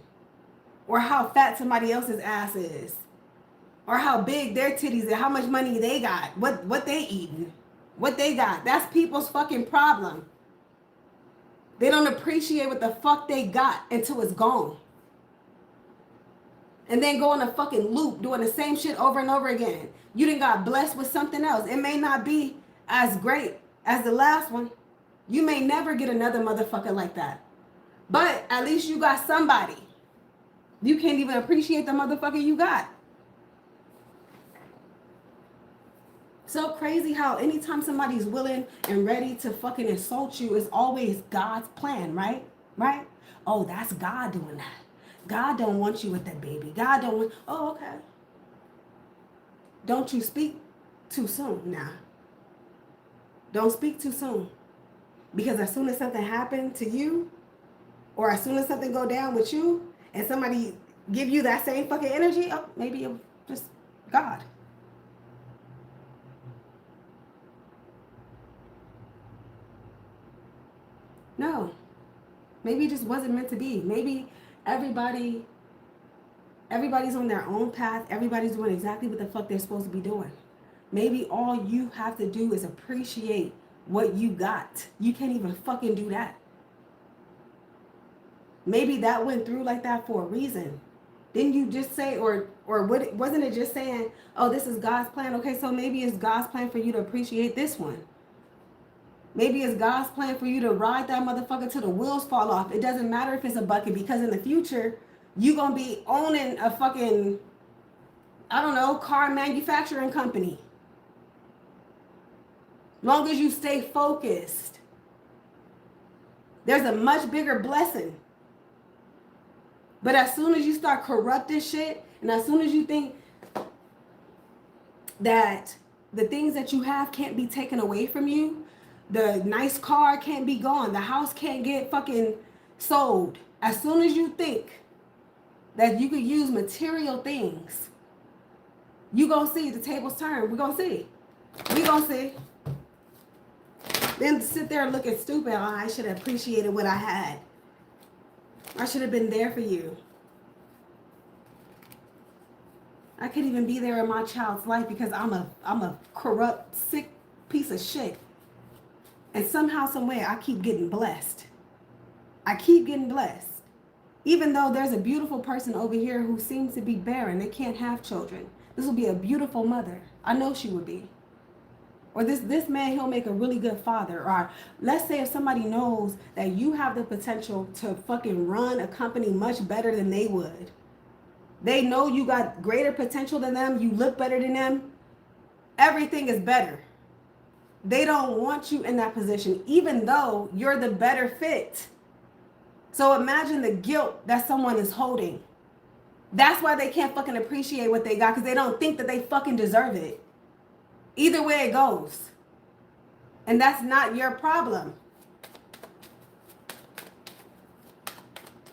or how fat somebody else's ass is, or how big their titties are, how much money they got, what they eating, what they got. That's people's fucking problem. They don't appreciate what the fuck they got until it's gone. And then go in a fucking loop doing the same shit over and over again. You done got blessed with something else. It may not be as great as the last one. You may never get another motherfucker like that. But at least you got somebody. You can't even appreciate the motherfucker you got. So crazy how anytime somebody's willing and ready to fucking insult you, it's always God's plan, right? Right? Oh, that's God doing that. God don't want you with that baby. God don't want, oh, okay. Don't you speak too soon now. Don't speak too soon. Because as soon as something happened to you, or as soon as something go down with you, and somebody give you that same fucking energy, oh, maybe it was just God. No, maybe it just wasn't meant to be. Maybe everybody's on their own path. Everybody's doing exactly what the fuck they're supposed to be doing. Maybe all you have to do is appreciate what you got. You can't even fucking do that. Maybe that went through like that for a reason. Didn't you just say, or what, wasn't it just saying, oh, this is God's plan? Okay, so maybe it's God's plan for you to appreciate this one. Maybe it's God's plan for you to ride that motherfucker till the wheels fall off. It doesn't matter if it's a bucket, because in the future, you're going to be owning a fucking, I don't know, car manufacturing company. Long as you stay focused. There's a much bigger blessing. But as soon as you start corrupting shit, and as soon as you think that the things that you have can't be taken away from you, the nice car can't be gone, the house can't get fucking sold. As soon as you think that you could use material things, you gonna see the tables turn. We gonna see. We gonna see. Then sit there looking stupid. Oh, I should have appreciated what I had. I should have been there for you. I couldn't even be there in my child's life because I'm a corrupt, sick piece of shit. And somehow, some way, I keep getting blessed. I keep getting blessed. Even though there's a beautiful person over here who seems to be barren, they can't have children. This will be a beautiful mother. I know she would be. Or this man, he'll make a really good father. Or let's say if somebody knows that you have the potential to fucking run a company much better than they would. They know you got greater potential than them. You look better than them. Everything is better. They don't want you in that position, even though you're the better fit. So imagine the guilt that someone is holding. That's why they can't fucking appreciate what they got, because they don't think that they fucking deserve it. Either way it goes. And that's not your problem.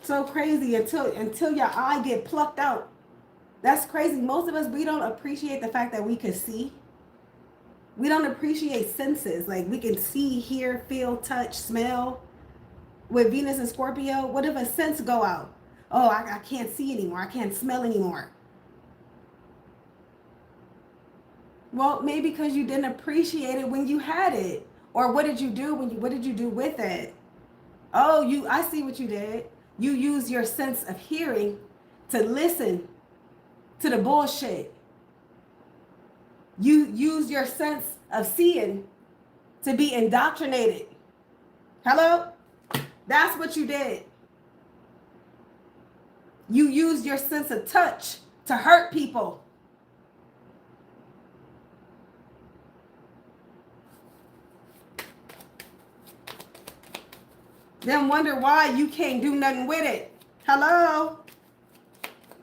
So crazy until your eye get plucked out. That's crazy. Most of us, we don't appreciate the fact that we can see. We don't appreciate senses. Like we can see, hear, feel, touch, smell. With Venus and Scorpio, what if a sense go out? Oh, I can't see anymore. I can't smell anymore. Well, maybe because you didn't appreciate it when you had it. Or what did you do what did you do with it? Oh, I see what you did. You use your sense of hearing to listen to the bullshit. You use your sense of seeing to be indoctrinated. Hello? That's what you did. You used your sense of touch to hurt people. Then wonder why you can't do nothing with it. Hello?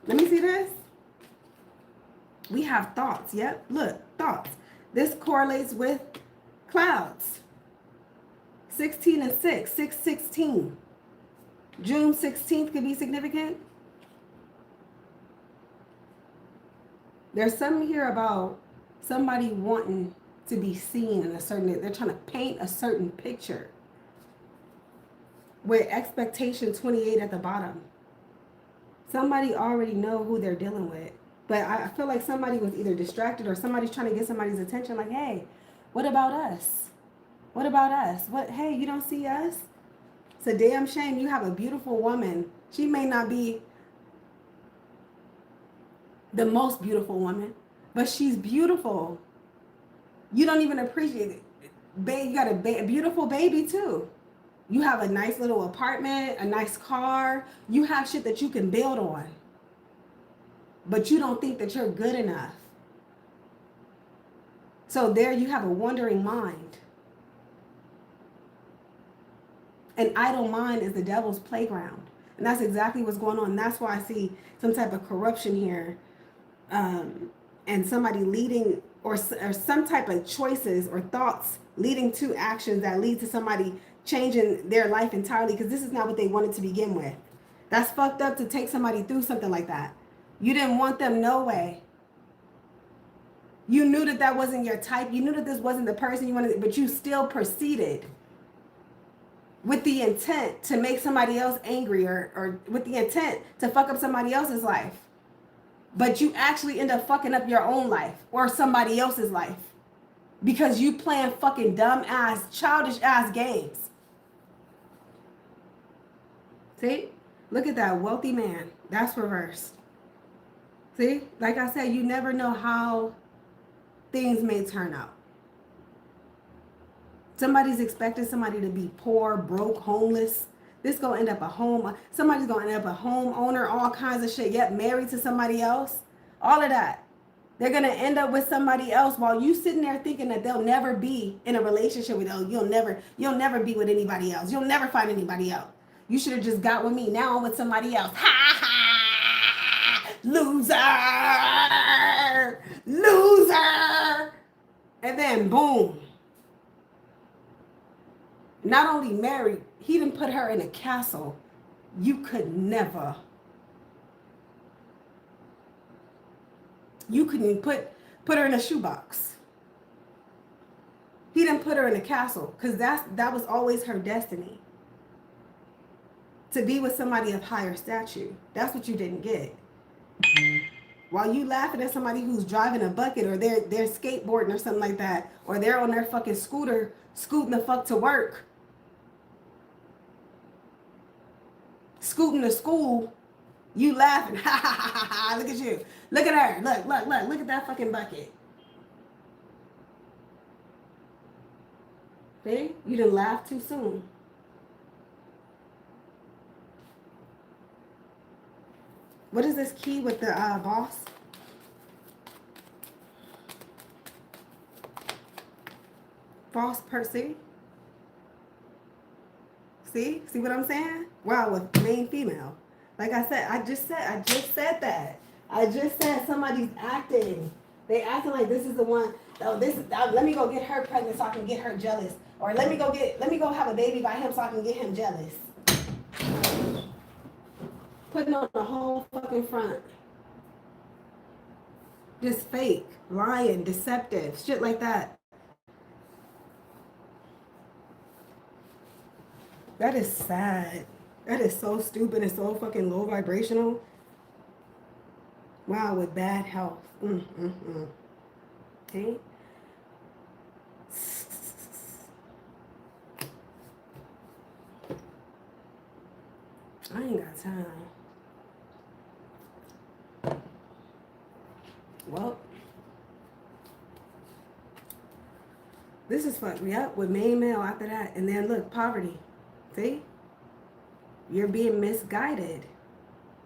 Let me see this. We have thoughts. Yep, look, thoughts. This correlates with clouds. 16 and 6, 6/16. June 16th could be significant. There's something here about somebody wanting to be seen in a certain, they're trying to paint a certain picture. With expectation 28 at the bottom. Somebody already know who they're dealing with. But I feel like somebody was either distracted or somebody's trying to get somebody's attention. Like, hey, what about us? What about us? What? Hey, you don't see us? It's a damn shame. You have a beautiful woman. She may not be the most beautiful woman, but she's beautiful. You don't even appreciate it. You got a beautiful baby too. You have a nice little apartment, a nice car. You have shit that you can build on. But you don't think that you're good enough. So there you have a wandering mind. An idle mind is the devil's playground. And that's exactly what's going on. That's why I see some type of corruption here. And somebody leading or some type of choices or thoughts leading to actions that lead to somebody changing their life entirely, because this is not what they wanted to begin with. That's fucked up to take somebody through something like that. You didn't want them, no way. You knew that that wasn't your type. You knew that this wasn't the person you wanted, but you still proceeded with the intent to make somebody else angry or with the intent to fuck up somebody else's life. But you actually end up fucking up your own life or somebody else's life because you playing fucking dumb ass, childish ass games. See? Look at that wealthy man. That's reversed. See? Like I said, you never know how things may turn out. Somebody's expecting somebody to be poor, broke, homeless. This gonna end up a home. Somebody's gonna end up a homeowner, all kinds of shit. Yet married to somebody else. All of that. They're gonna end up with somebody else while you sitting there thinking that they'll never be in a relationship with you. You'll never be with anybody else. You'll never find anybody else. You should have just got with me. Now I'm with somebody else. Ha ha. loser, loser. And then boom. Not only married, he didn't put her in a castle. You could never. You couldn't put her in a shoebox. He didn't put her in a castle because that was always her destiny. To be with somebody of higher stature. That's what you didn't get. While you laughing at somebody who's driving a bucket or they're skateboarding or something like that, or they're on their fucking scooter scooting the fuck to work, scooting to school, you laughing. Ha ha ha ha ha. Look at you. Look at her. Look at that fucking bucket. See? You didn't laugh too soon. What is this key with the boss? False person. See what I'm saying? Wow, with main female. Like I said, I just said that. I just said somebody's acting. They acting like this is the one. Oh, let me go get her pregnant so I can get her jealous. Or let me go have a baby by him so I can get him jealous. Putting on the whole fucking front. Just fake, lying, deceptive, shit like that. That is sad. That is so stupid and so fucking low vibrational. Wow, with bad health. Okay. I ain't got time. Well, this is fucked me up with main male after that. And then look, poverty. See? You're being misguided.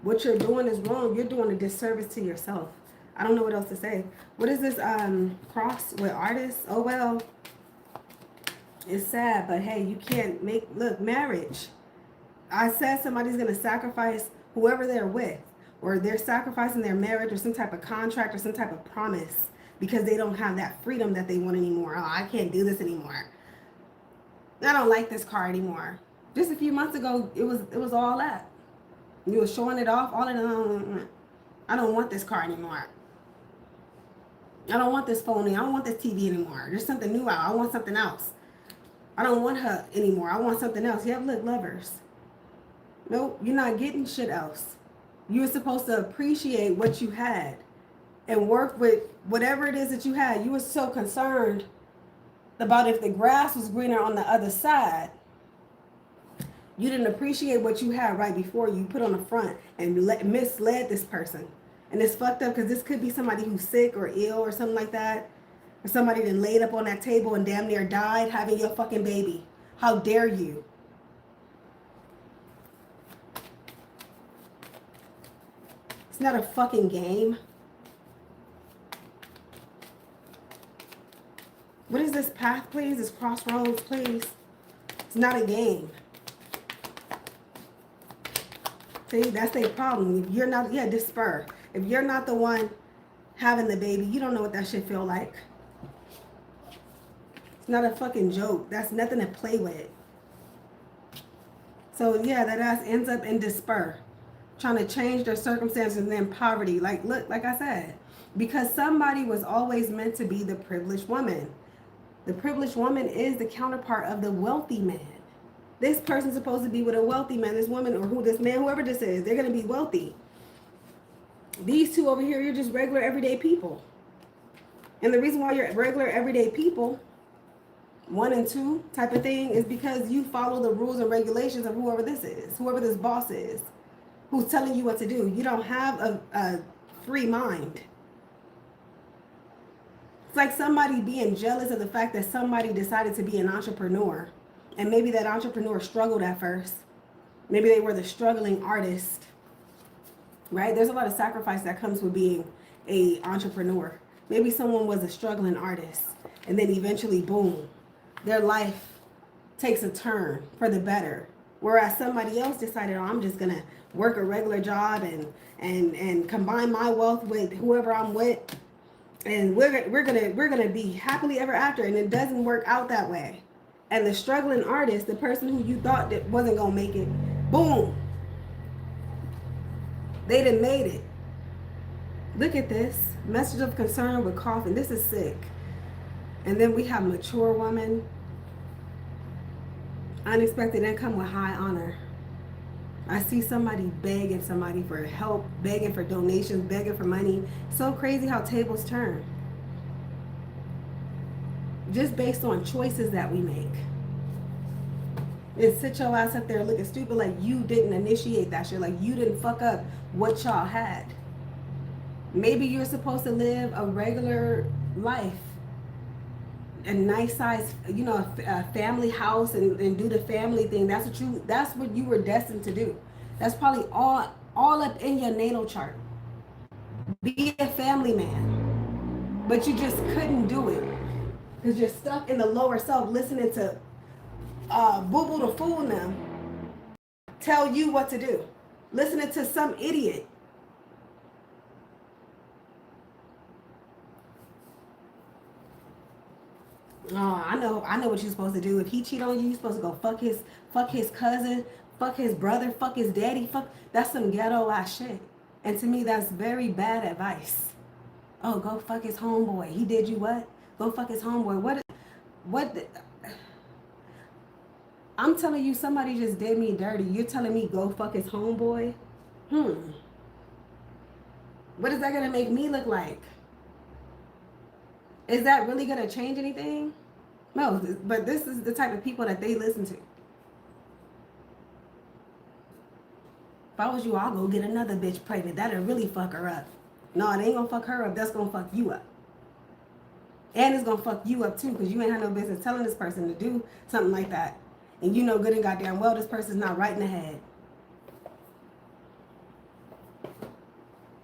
What you're doing is wrong. You're doing a disservice to yourself. I don't know what else to say. What is this cross with artists? Oh, well, it's sad, but hey, you can't look, marriage. I said somebody's going to sacrifice whoever they're with, or they're sacrificing their marriage or some type of contract or some type of promise because they don't have that freedom that they want anymore. Oh, I can't do this anymore. I don't like this car anymore. Just a few months ago, it was all that. You were showing it off, all of them. I don't want this car anymore. I don't want this phone. I don't want this TV anymore. There's something new out. I want something else. I don't want her anymore. I want something else. Yeah, look, lovers. Nope, you're not getting shit else. You were supposed to appreciate what you had and work with whatever it is that you had. You were so concerned about if the grass was greener on the other side. You didn't appreciate what you had right before you put on the front and misled this person. And it's fucked up because this could be somebody who's sick or ill or something like that. Or somebody that laid up on that table and damn near died having your fucking baby. How dare you? It's not a fucking game. What is this path, please? This crossroads, please? It's not a game. See, that's their problem. If you're not, despair. If you're not the one having the baby, you don't know what that shit feel like. It's not a fucking joke. That's nothing to play with. So yeah, that ass ends up in despair. Trying to change their circumstances and then poverty. Like, look, like I said, because somebody was always meant to be the privileged woman. The privileged woman is the counterpart of the wealthy man. This person's supposed to be with a wealthy man, this woman, or this man, whoever this is, they're going to be wealthy. These two over here, you're just regular everyday people. And the reason why you're regular everyday people, 1 and 2 type of thing, is because you follow the rules and regulations of whoever this is, whoever this boss is, who's telling you what to do. You don't have a free mind. It's like somebody being jealous of the fact that somebody decided to be an entrepreneur. And maybe that entrepreneur struggled at first. Maybe they were the struggling artist. Right? There's a lot of sacrifice that comes with being an entrepreneur. Maybe someone was a struggling artist. And then eventually, boom, their life takes a turn for the better. Whereas somebody else decided, oh, I'm just gonna work a regular job and combine my wealth with whoever I'm with, and we're gonna be happily ever after. And it doesn't work out that way. And the struggling artist, the person who you thought that wasn't gonna make it, boom, they done made it. Look at this message of concern with coffin. This is sick. And then we have mature woman, unexpected income with high honor. I see somebody begging somebody for help, begging for donations, begging for money. So crazy how tables turn. Just based on choices that we make. And sit your ass up there looking stupid like you didn't initiate that shit, like you didn't fuck up what y'all had. Maybe you're supposed to live a regular life, a nice size, a family house, and do the family thing. That's what you were destined to do. That's probably all up in your natal chart. Be a family man. But you just couldn't do it. Because you're stuck in the lower self listening to Boo Boo the Fool now tell you what to do. Listening to some idiot. Oh, I know what you're supposed to do. If he cheat on you, you're supposed to go fuck his cousin, fuck his brother, fuck his daddy, that's some ghetto ass shit. And to me, that's very bad advice. Oh, go fuck his homeboy. He did you what? Go fuck his homeboy. What? I'm telling you, somebody just did me dirty. You're telling me go fuck his homeboy? What is that gonna make me look like? Is that really gonna change anything? No, but this is the type of people that they listen to. If I was you, I'll go get another bitch pregnant. That'll really fuck her up. No, it ain't gonna fuck her up. That's gonna fuck you up. And it's gonna fuck you up too, because you ain't had no business telling this person to do something like that. And you know good and goddamn well this person's not right in the head.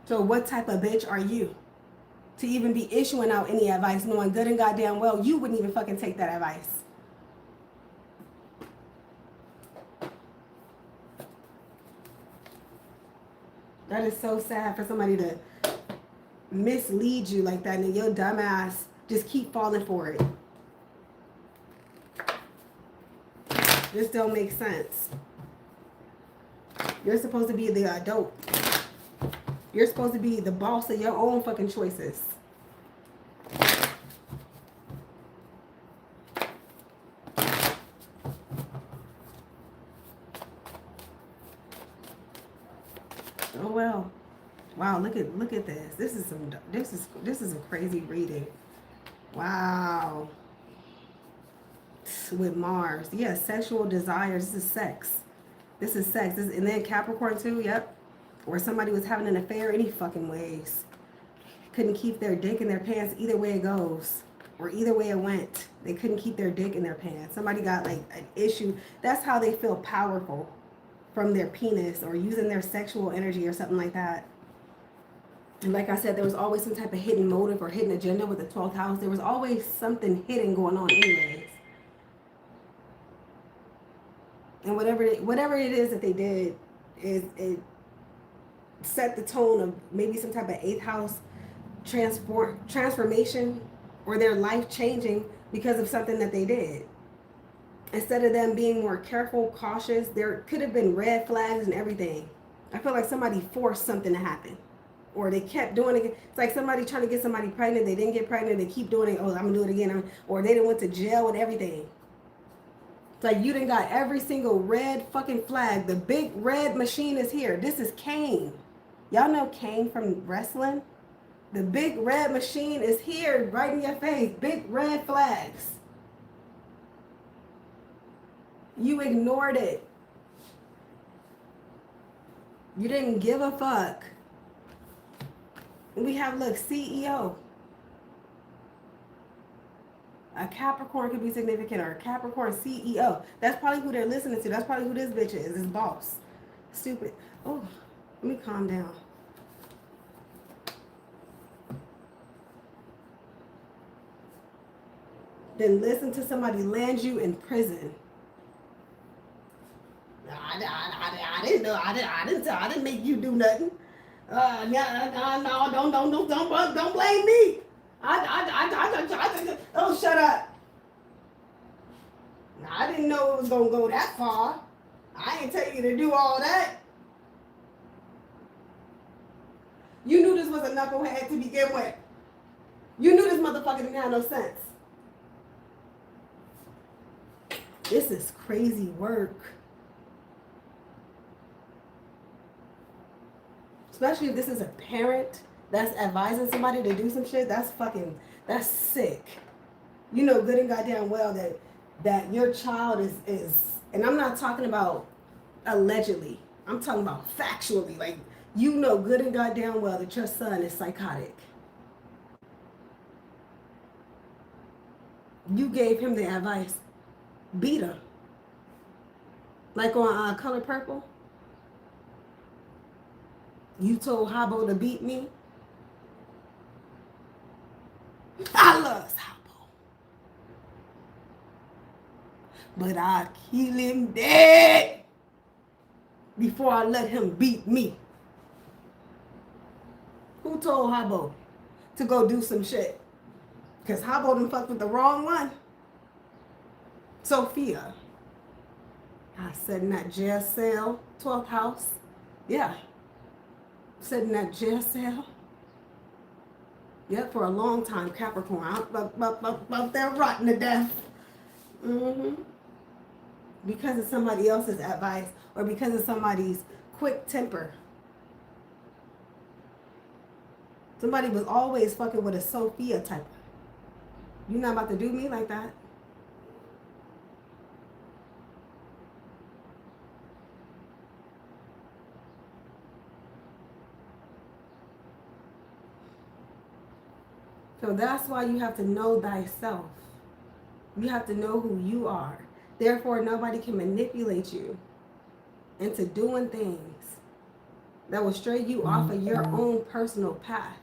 So what type of bitch are you to even be issuing out any advice, knowing good and goddamn well you wouldn't even fucking take that advice? That is so sad for somebody to mislead you like that, and your dumb ass just keep falling for it. This don't make sense. You're supposed to be the adult. You're supposed to be the boss of your own fucking choices. Oh well. Wow, look at this. This is a crazy reading. Wow. With Mars. Yeah, sexual desires. This is sex. This is sex. And then Capricorn too, yep. Or somebody was having an affair any fucking ways. Couldn't keep their dick in their pants either way it goes. Or either way it went. They couldn't keep their dick in their pants. Somebody got like an issue. That's how they feel powerful, from their penis or using their sexual energy or something like that. And like I said, there was always some type of hidden motive or hidden agenda with the 12th house. There was always something hidden going on anyways. And whatever it is that they did, it set the tone of maybe some type of 8th house transformation, or their life changing because of something that they did. Instead of them being more careful, cautious, there could have been red flags and everything. I feel like somebody forced something to happen. Or they kept doing it. It's like somebody trying to get somebody pregnant. They didn't get pregnant. They keep doing it. Oh, I'm going to do it again. Or they done went to jail and everything. It's like you done got every single red fucking flag. The big red machine is here. This is Kane. Y'all know Kane from wrestling? The big red machine is here right in your face. Big red flags. You ignored it. You didn't give a fuck. And we have, look, CEO. A Capricorn could be significant, or a Capricorn CEO. That's probably who they're listening to. That's probably who this bitch is, this boss. Stupid. Oh, let me calm down. Then listen to somebody land you in prison. I didn't make you do nothing. No, don't blame me. Oh, shut up. I didn't know it was gonna go that far. I ain't tell you to do all that. You knew this was a knucklehead to begin with. You knew this motherfucker didn't have no sense. This is crazy work. Especially if this is a parent that's advising somebody to do some shit. That's sick. You know good and goddamn well that your child is, and I'm not talking about allegedly. I'm talking about factually. Like, you know good and goddamn well that your son is psychotic. You gave him the advice. Beat her. Like on Color Purple. You told Habo to beat me. I love Habo. But I'd kill him dead before I let him beat me. Who told Habo to go do some shit? Because Habo done fucked with the wrong one. Sophia. I sat in that jail cell, 12th house. Yeah. Sat in that jail cell. Yep, for a long time, Capricorn. Up there rotting to death. Because of somebody else's advice or because of somebody's quick temper. Somebody was always fucking with a Sophia type. You're not about to do me like that. So that's why you have to know thyself. You have to know who you are. Therefore, nobody can manipulate you into doing things that will stray you off of your own personal path.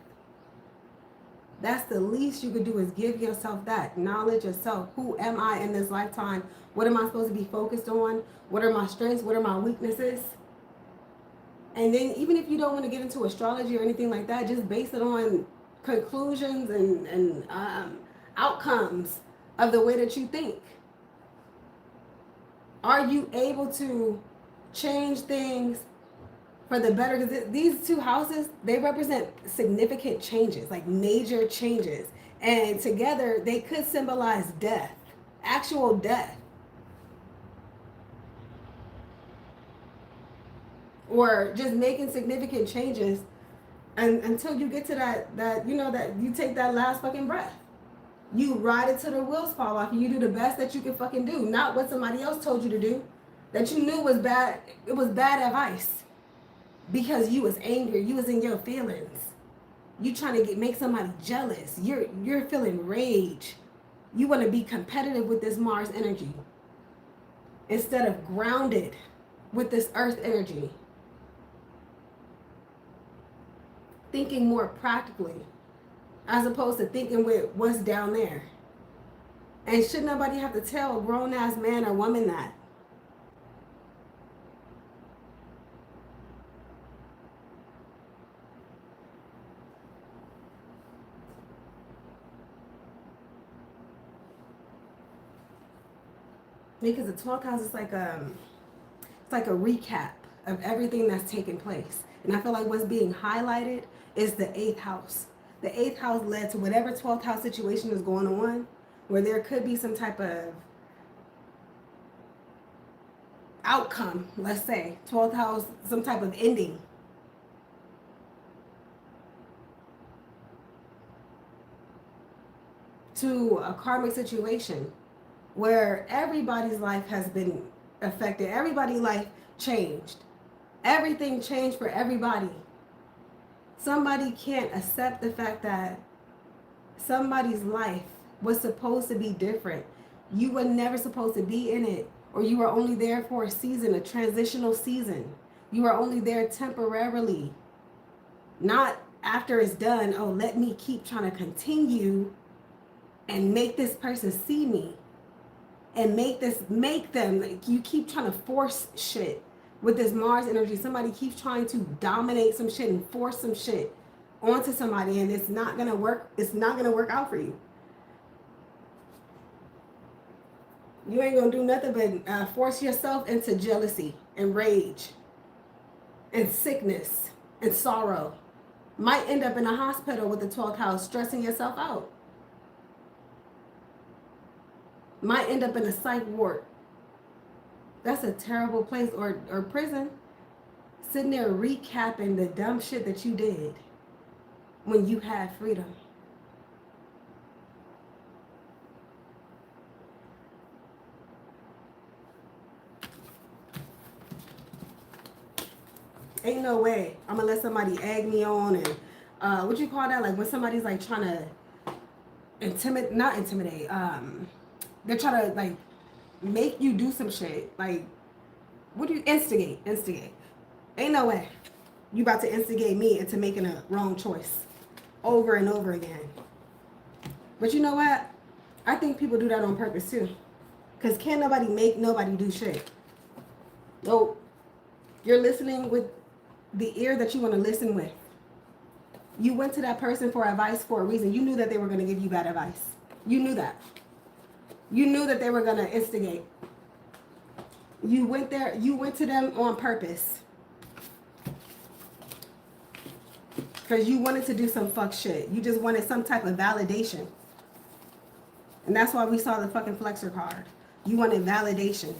That's the least you could do, is give yourself that knowledge of self. Who am I in this lifetime? What am I supposed to be focused on? What are my strengths? What are my weaknesses? And then even if you don't want to get into astrology or anything like that, just base it on conclusions and outcomes of the way that you think. Are you able to change things for the better? Because these two houses, they represent significant changes, like major changes. And together, they could symbolize death, actual death. Or just making significant changes until you get to that you take that last fucking breath. You ride it till the wheels fall off and you do the best that you can fucking do. Not what somebody else told you to do. That you knew was bad. It was bad advice. Because you was angry. You was in your feelings. You trying to make somebody jealous. You're feeling rage. You want to be competitive with this Mars energy. Instead of grounded with this Earth energy. Thinking more practically. As opposed to thinking with what's down there. And should nobody have to tell a grown-ass man or woman that? Because the 12th house is like a recap of everything that's taken place. And I feel like what's being highlighted is the 8th house. The 8th house led to whatever 12th house situation is going on, where there could be some type of outcome, let's say. 12th house, some type of ending. To a karmic situation where everybody's life has been affected. Everybody's life changed. Everything changed for everybody. Somebody can't accept the fact that somebody's life was supposed to be different. You were never supposed to be in it, or you were only there for a season, a transitional season. You were only there temporarily. Not after it's done, oh, let me keep trying to continue and make this person see me. And make them, like, you keep trying to force shit. With this Mars energy, somebody keeps trying to dominate some shit and force some shit onto somebody, and it's not gonna work. It's not gonna work out for you. You ain't gonna do nothing but force yourself into jealousy and rage and sickness and sorrow. Might end up in a hospital with the 12th house, stressing yourself out. Might end up in a psych ward. That's a terrible place, or prison. Sitting there recapping the dumb shit that you did when you had freedom. Ain't no way I'm gonna let somebody egg me on and what you call that? Like when somebody's like trying to not intimidate. They're trying to like make you do some shit. Like, what do you instigate? Ain't no way you about to instigate me into making a wrong choice over and over again. But you know what? I think people do that on purpose too. Because can't nobody make nobody do shit. Nope. You're listening with the ear that you want to listen with. You went to that person for advice for a reason. You knew that they were going to give you bad advice. You knew that. You knew that they were going to instigate. You went there. You went to them on purpose. Because you wanted to do some fuck shit. You just wanted some type of validation. And that's why we saw the fucking flexor card. You wanted validation.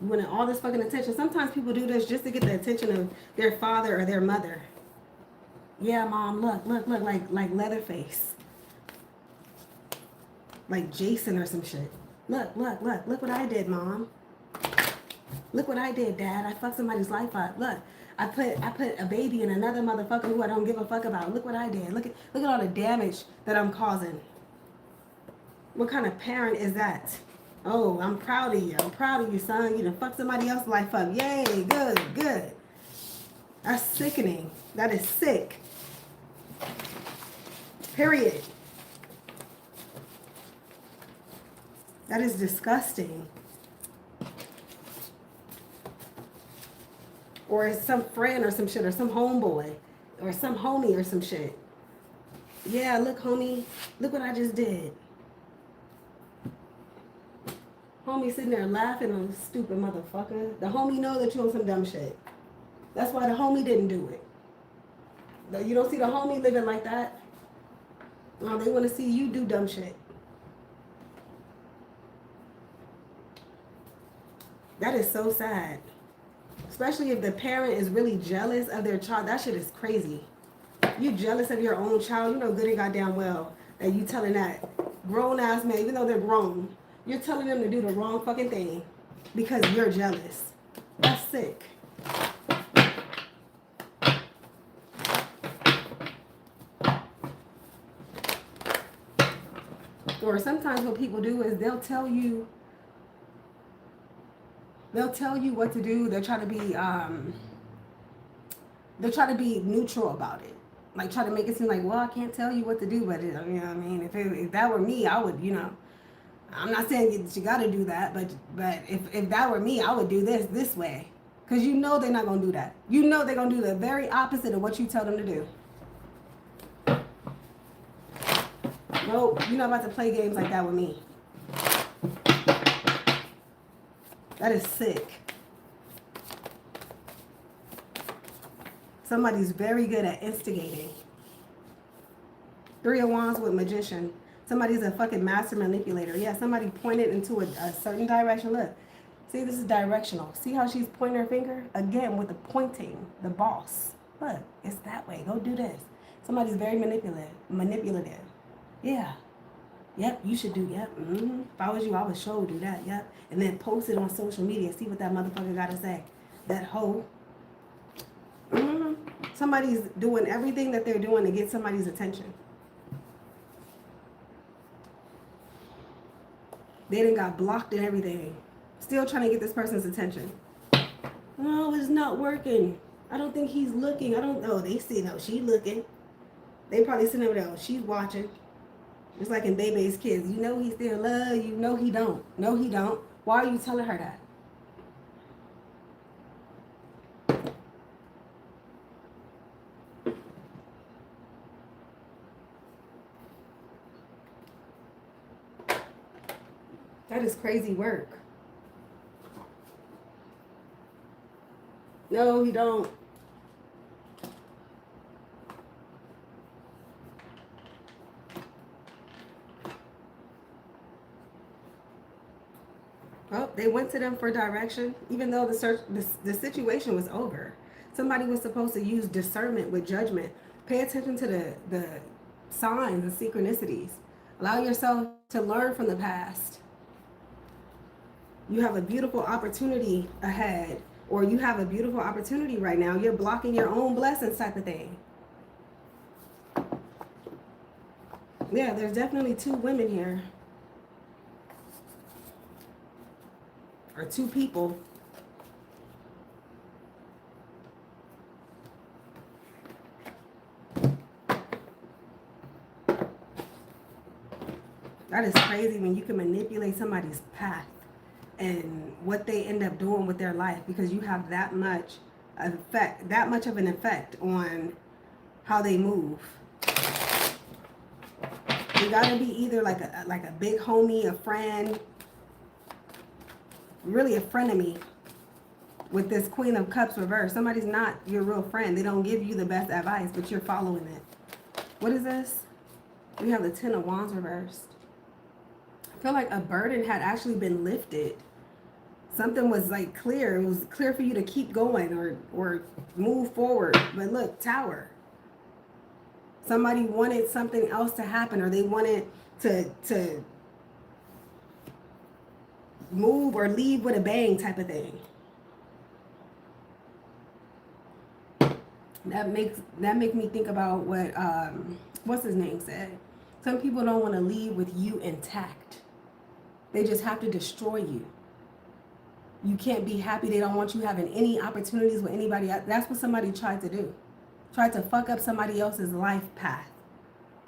You wanted all this fucking attention. Sometimes people do this just to get the attention of their father or their mother. Yeah, mom, look, like Leatherface. Like Jason or some shit. Look what I did, mom. Look what I did, dad. I fucked somebody's life up. Look, I put a baby in another motherfucker who I don't give a fuck about. Look what I did. Look at all the damage that I'm causing. What kind of parent is that? Oh, I'm proud of you. I'm proud of you, son. You done fucked somebody else's life up. Yay, good. That's sickening. That is sick. Period. That is disgusting. Or it's some friend or some shit, or some homeboy, or some homie or some shit. Yeah, look, homie. Look what I just did. Homie sitting there laughing on stupid motherfucker. The homie know that you on some dumb shit. That's why the homie didn't do it. You don't see the homie living like that. No, they want to see you do dumb shit. That is so sad. Especially if the parent is really jealous of their child. That shit is crazy. You jealous of your own child. You know good and goddamn well that you telling that grown ass man, even though they're grown, you're telling them to do the wrong fucking thing because you're jealous. That's sick. Or sometimes what people do is they'll tell you what to do. They'll try to be neutral about it. Like try to make it seem like, well, I can't tell you what to do, but you know what I mean? If that were me, I would, I'm not saying that you got to do that, but if that were me, I would do this way. Because you know they're not going to do that. You know they're going to do the very opposite of what you tell them to do. Nope, you're not about to play games like that with me. That is sick. Somebody's very good at instigating. 3 of Wands with Magician. Somebody's a fucking master manipulator. Yeah, somebody pointed into a certain direction. Look, see, this is directional. See how she's pointing her finger? Again, with the pointing, the boss. Look, it's that way. Go do this. Somebody's very manipulative. Yeah. Yep, you should do, yep. If I was you, I would sure do that, yep. And then post it on social media. See what that motherfucker got to say. That hoe. Somebody's doing everything that they're doing to get somebody's attention. They done got blocked and everything. Still trying to get this person's attention. No, it's not working. I don't think he's looking. I don't know. They see, no, she looking. They probably sitting over there, oh, she's watching. Just like in Baby's Kids. You know he still love you. No, he don't. No, he don't. Why are you telling her that? That is crazy work. No, he don't. Oh, they went to them for direction, even though the situation was over. Somebody was supposed to use discernment with judgment. Pay attention to the signs and synchronicities. Allow yourself to learn from the past. You have a beautiful opportunity ahead, or you have a beautiful opportunity right now. You're blocking your own blessings type of thing. Yeah, there's definitely two women here. Or two people. That is crazy when you can manipulate somebody's path and what they end up doing with their life, because you have that much effect, that much of an effect on how they move. You gotta be either like a big homie, a friend, really a frenemy with this Queen of Cups reversed. Somebody's not your real friend. They don't give you the best advice, but you're following it. What is this? We have the Ten of Wands reversed. I feel like a burden had actually been lifted. Something was like clear. It was clear for you to keep going or move forward. But look, Tower. Somebody wanted something else to happen, or they wanted to move or leave with a bang type of thing. That make me think about what what's his name said. Some people don't want to leave with you intact. They just have to destroy you. You can't be happy. They don't want you having any opportunities with anybody else. That's what somebody tried to do. Tried to fuck up somebody else's life path.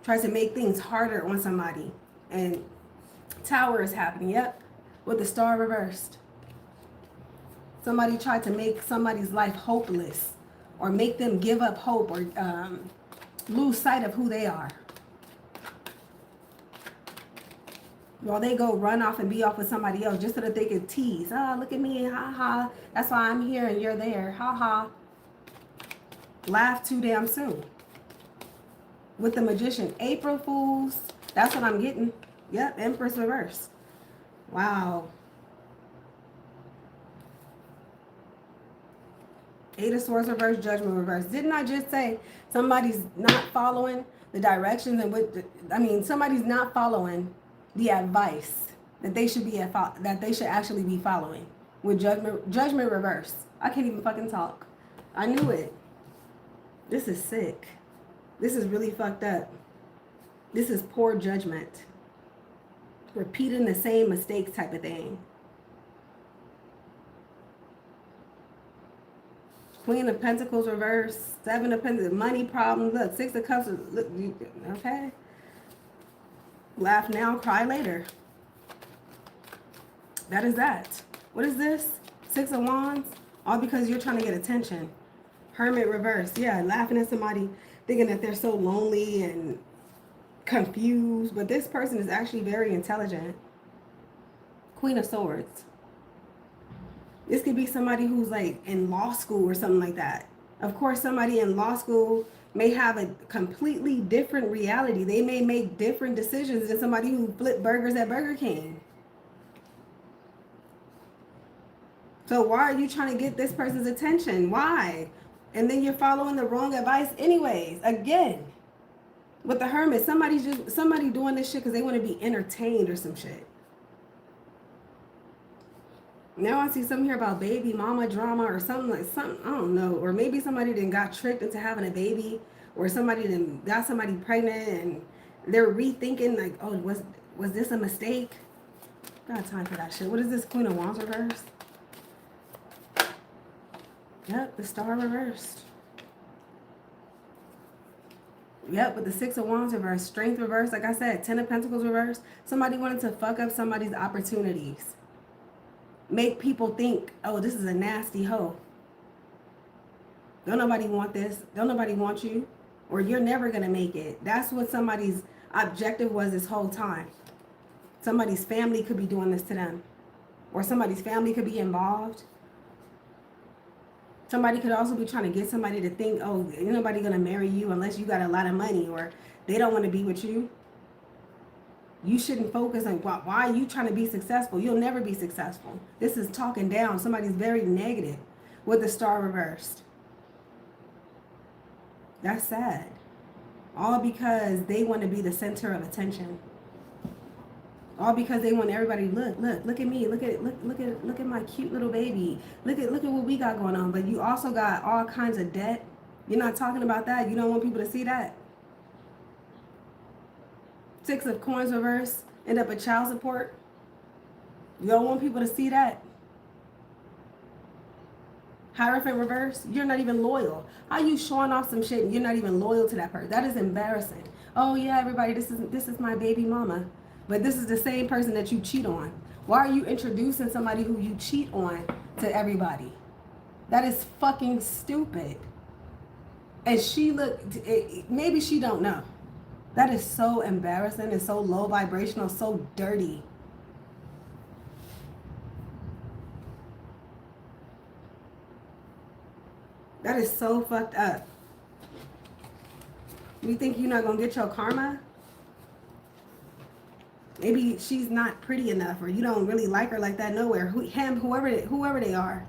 Tried to make things harder on somebody. And Tower is happening. Yep. With the Star reversed. Somebody tried to make somebody's life hopeless, or make them give up hope, or lose sight of who they are. While they go run off and be off with somebody else just so that they can tease. Oh, look at me, ha ha. That's why I'm here and you're there, ha ha. Laugh too damn soon. With the Magician, April Fools. That's what I'm getting. Yep, Empress reverse. Wow. Eight of Swords reverse, Judgment reverse. Didn't I just say somebody's not following the directions and somebody's not following the advice that they should actually be following with judgment reverse. I can't even fucking talk. I knew it. This is sick. This is really fucked up. This is poor judgment. Repeating the same mistakes type of thing. Queen of Pentacles reverse, Seven of Pentacles, money problems. Look, Six of Cups. Look, okay. Laugh now, cry later. That is that. What is this? Six of Wands. All because you're trying to get attention. Hermit reverse. Yeah, laughing at somebody, thinking that they're so lonely and confused. But this person is actually very intelligent. Queen of Swords. This could be somebody who's like in law school or something like that. Of course, somebody in law school may have a completely different reality. They may make different decisions than somebody who flipped burgers at Burger King. So why are you trying to get this person's attention? Why? And then you're following the wrong advice anyways. Again, with the Hermit, somebody doing this shit because they want to be entertained or some shit. Now I see something here about baby mama drama or something, I don't know. Or maybe somebody then got tricked into having a baby, or somebody then got somebody pregnant and they're rethinking like, oh, was this a mistake? Got time for that shit. What is this? Queen of Wands reversed? Yep, the Star reversed. Yep, with the Six of Wands reversed. Strength reversed. Like I said, Ten of Pentacles reversed. Somebody wanted to fuck up somebody's opportunities. Make people think, oh, this is a nasty hoe. Don't nobody want this. Don't nobody want you. Or you're never going to make it. That's what somebody's objective was this whole time. Somebody's family could be doing this to them. Or somebody's family could be involved. Somebody could also be trying to get somebody to think, oh, ain't nobody going to marry you unless you got a lot of money, or they don't want to be with you. You shouldn't focus on why are you trying to be successful? You'll never be successful. This is talking down. Somebody's very negative with the star reversed. That's sad. All because they want to be the center of attention. All because they want everybody to look at me, look at my cute little baby. Look at what we got going on. But you also got all kinds of debt. You're not talking about that. You don't want people to see that. 6 of coins reverse, end up with child support. You don't want people to see that. Hierophant reverse, you're not even loyal. How you showing off some shit and you're not even loyal to that person? That is embarrassing. Oh yeah, everybody, this is my baby mama. But this is the same person that you cheat on. Why are you introducing somebody who you cheat on to everybody? That is fucking stupid. And she maybe she don't know. That is so embarrassing and so low vibrational, so dirty. That is so fucked up. You think you're not going to get your karma? Maybe she's not pretty enough, or you don't really like her like that nowhere. Whoever they are.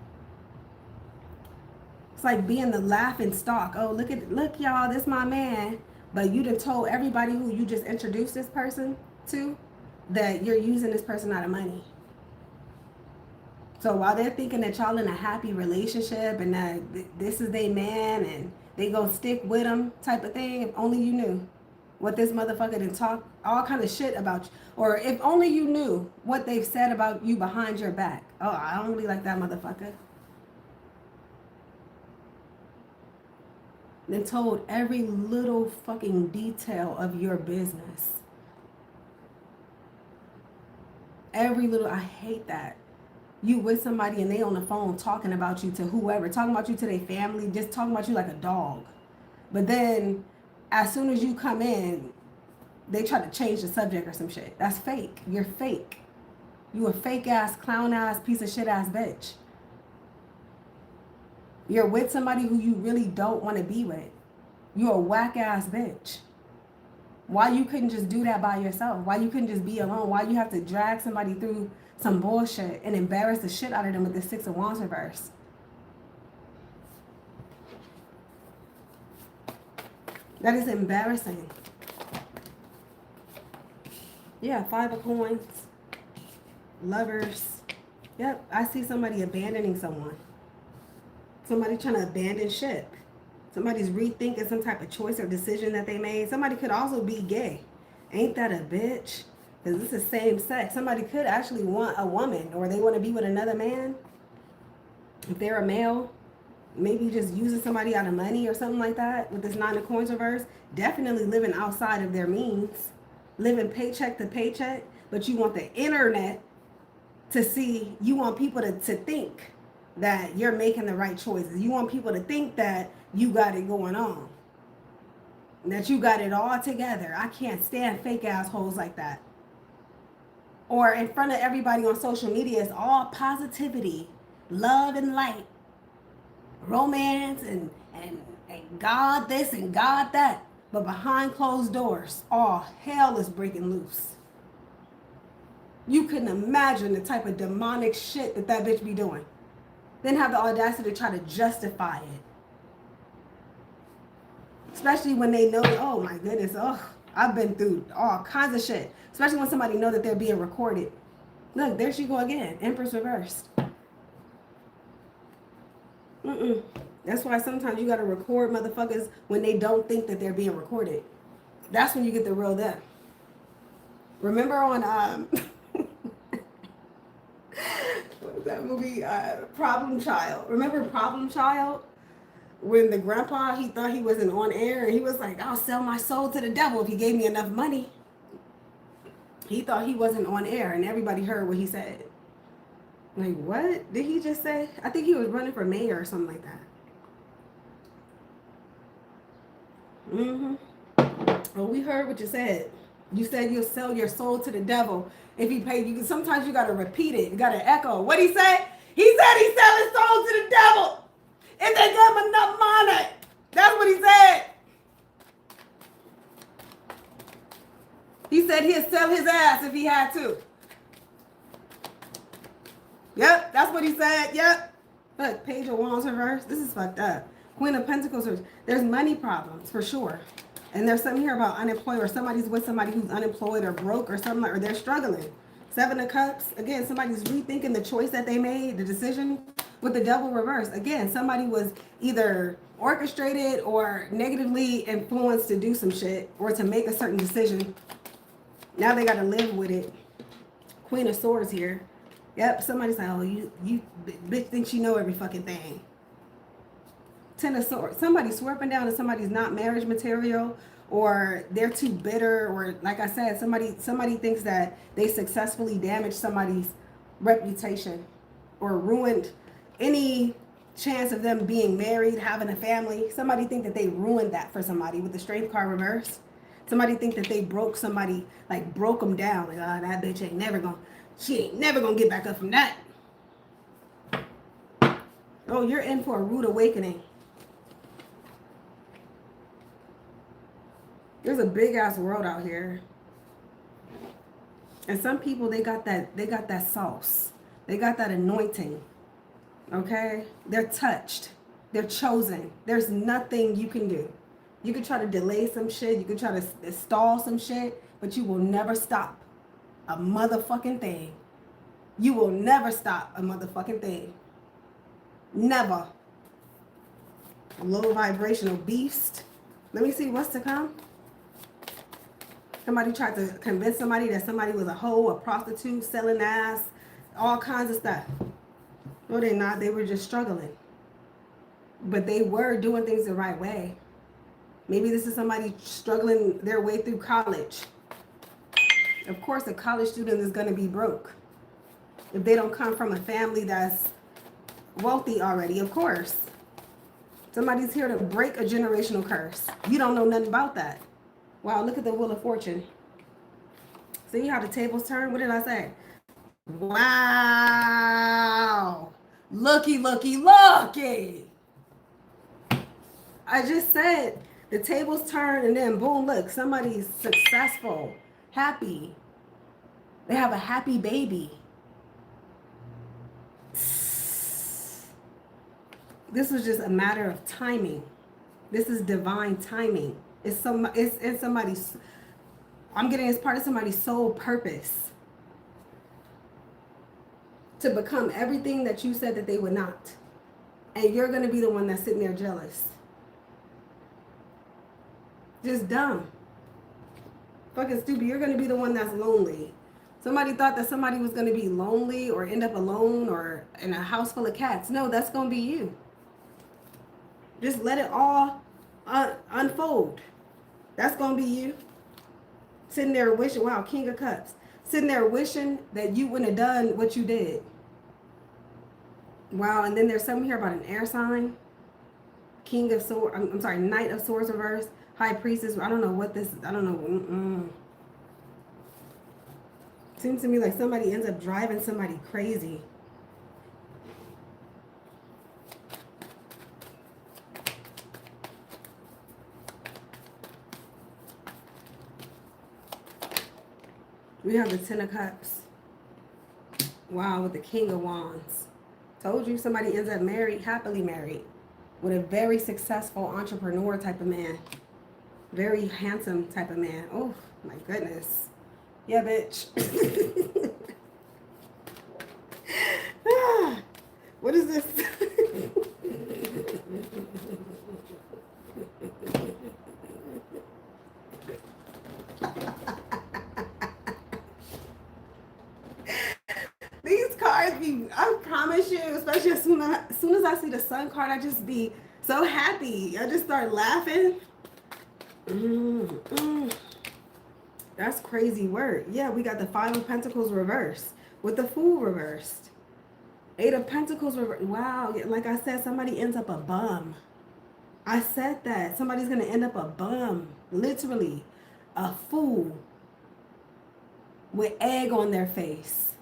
It's like being the laughing stock. Oh, look y'all, this my man. But you done told everybody who you just introduced this person to that you're using this person out of money. So while they're thinking that y'all in a happy relationship and that this is their man and they gonna stick with him type of thing, if only you knew what this motherfucker done talk all kind of shit about you. Or if only you knew what they've said about you behind your back. Oh, I don't really like that motherfucker. Then told every little fucking detail of your business. Every little, I hate that. You with somebody and they on the phone talking about you to whoever, talking about you to their family, just talking about you like a dog. But then as soon as you come in, they try to change the subject or some shit. That's fake. You're fake. You a fake ass, clown ass, piece of shit ass bitch. You're with somebody who you really don't want to be with. You're a whack ass bitch. Why you couldn't just do that by yourself? Why you couldn't just be alone? Why you have to drag somebody through some bullshit and embarrass the shit out of them with the 6 of Wands reverse? That is embarrassing. Yeah, 5 of coins. Lovers. Yep, I see somebody abandoning someone. Somebody trying to abandon ship. Somebody's rethinking some type of choice or decision that they made. Somebody could also be gay. Ain't that a bitch? Because this is same sex. Somebody could actually want a woman, or they want to be with another man. If they're a male, maybe just using somebody out of money or something like that with this 9 of coins reverse. Definitely living outside of their means. Living paycheck to paycheck. But you want the internet to see, you want people to think that you're making the right choices. You want people to think that you got it going on. That you got it all together. I can't stand fake assholes like that. Or in front of everybody on social media, it's all positivity, love and light, romance and God this and God that. But behind closed doors, all hell is breaking loose. You couldn't imagine the type of demonic shit that bitch be doing. Then have the audacity to try to justify it. Especially when they know, oh my goodness, oh, I've been through all kinds of shit. Especially when somebody know that they're being recorded. Look, there she go again. Empress reversed. That's why sometimes you got to record motherfuckers when they don't think that they're being recorded. That's when you get the real them. Remember on, what was that movie? Problem Child. Remember Problem Child? When the grandpa, he thought he wasn't on air, and he was like, I'll sell my soul to the devil if he gave me enough money. He thought he wasn't on air, and everybody heard what he said. Like, what did he just say? I think he was running for mayor or something like that. Well, we heard what you said. You said you'll sell your soul to the devil if he paid you. Sometimes you got to repeat it. You got to echo. What he say? He said he sell his soul to the devil if they give him enough money. That's what he said. He said he'd sell his ass if he had to. Yep, that's what he said. Yep. Look, Page of Wands reverse. This is fucked up. Queen of Pentacles reverse. There's money problems for sure. And there's something here about unemployed, or somebody's with somebody who's unemployed or broke or something, or they're struggling. Seven of Cups. Again, somebody's rethinking the choice that they made, the decision with the Devil reverse. Again, somebody was either orchestrated or negatively influenced to do some shit or to make a certain decision. Now they got to live with it. Queen of Swords here. Yep, somebody's like, oh, you bitch thinks you know every fucking thing. Ten of Swords. Somebody's swerving down to somebody's not marriage material, or they're too bitter, or like I said, somebody thinks that they successfully damaged somebody's reputation or ruined any chance of them being married, having a family. Somebody think that they ruined that for somebody with the Strength card reverse. Somebody think that they broke somebody, like broke them down. Like, oh, that bitch she ain't never gonna get back up from that. Oh, you're in for a rude awakening. There's a big ass world out here. And some people, they got that sauce. They got that anointing. Okay? They're touched. They're chosen. There's nothing you can do. You could try to delay some shit. You could try to stall some shit, but you will never stop a motherfucking thing. You will never stop a motherfucking thing. Never. Low vibrational beast. Let me see what's to come. Somebody tried to convince somebody that somebody was a hoe, a prostitute, selling ass, all kinds of stuff. No, they're not. They were just struggling. But they were doing things the right way. Maybe this is somebody struggling their way through college. Of course, a college student is going to be broke. If they don't come from a family that's wealthy already, of course. Somebody's here to break a generational curse. You don't know nothing about that. Wow, look at the Wheel of Fortune. See how the tables turn? What did I say? Wow. Looky, looky, looky. I just said the tables turn and then boom, look, somebody's successful, happy. They have a happy baby. This was just a matter of timing. This is divine timing. It's in somebody's, I'm getting as part of somebody's soul purpose to become everything that you said that they would not. And you're going to be the one that's sitting there jealous. Just dumb. Fucking stupid. You're going to be the one that's lonely. Somebody thought that somebody was going to be lonely or end up alone or in a house full of cats. No, that's going to be you. Just let it all unfold. That's going to be you. Sitting there wishing, wow, King of Cups. Sitting there wishing that you wouldn't have done what you did. Wow, and then there's something here about an air sign. King of Swords, I'm sorry, Knight of Swords reverse. High Priestess, I don't know what this is. I don't know. Seems to me like somebody ends up driving somebody crazy. We have the Ten of Cups. Wow, with the King of Wands. Told you somebody ends up married, happily married, with a very successful entrepreneur type of man. Very handsome type of man. Oh, my goodness. Yeah, bitch. What is this? These cards be, I promise you, especially as soon as I see the Sun card, I just be so happy. I just start laughing. That's crazy work. Yeah, we got the Five of Pentacles reversed with the Fool reversed. Eight of Pentacles reversed. Wow, like I said, somebody ends up a bum. I said that. Somebody's going to end up a bum. Literally. A fool. with egg on their face.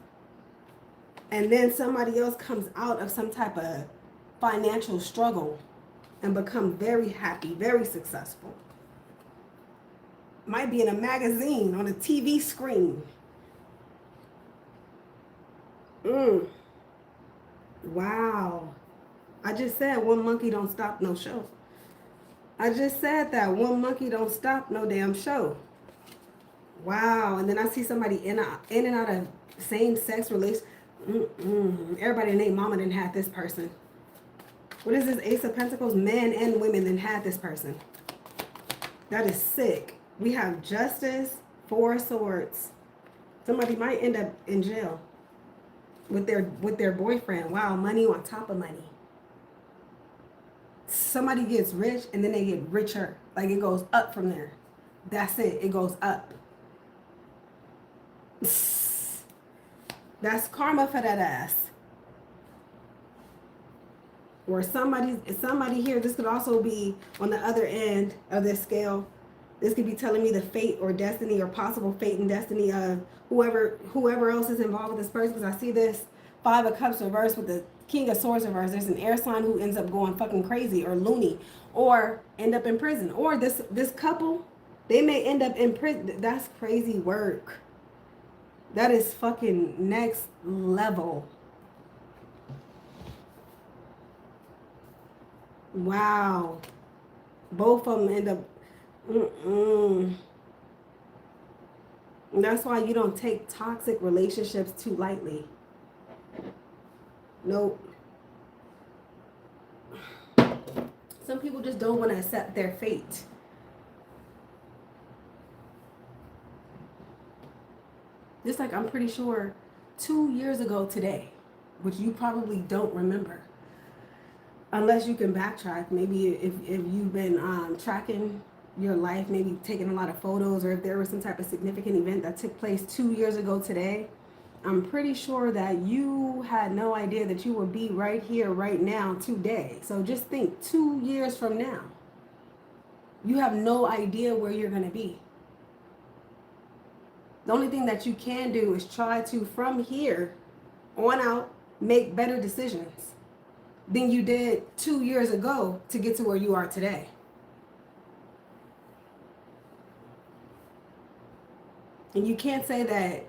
And then somebody else comes out of some type of financial struggle and become very happy, very successful. Might be in a magazine, on a TV screen. Wow. I just said one monkey don't stop no show. I just said that one monkey don't stop no damn show. Wow. And then I see somebody in and out of same-sex relations. Everybody and their mama didn't have this person. What is this? Ace of Pentacles? Men and women didn't have this person. That is sick. We have Justice, Four of Swords. Somebody might end up in jail with their boyfriend. Wow, money on top of money. Somebody gets rich and then they get richer. Like it goes up from there. That's it. It goes up. That's karma for that ass. Or somebody here, this could also be on the other end of this scale. This could be telling me the fate or destiny or possible fate and destiny of whoever else is involved with this person. Because I see this Five of Cups reversed with the King of Swords reversed. There's an air sign who ends up going fucking crazy or loony or end up in prison. Or this couple, they may end up in prison. That's crazy work. That is fucking next level. Wow. Both of them end up... That's why you don't take toxic relationships too lightly. Nope. Some people just don't want to accept their fate. Just like I'm pretty sure 2 years ago today, which you probably don't remember. Unless you can backtrack. Maybe if you've been tracking your life, maybe taking a lot of photos, or if there was some type of significant event that took place 2 years ago today, I'm pretty sure that you had no idea that you would be right here, right now, today. So just think 2 years from now. You have no idea where you're going to be. The only thing that you can do is try to, from here on out, make better decisions than you did 2 years ago to get to where you are today. And you can't say that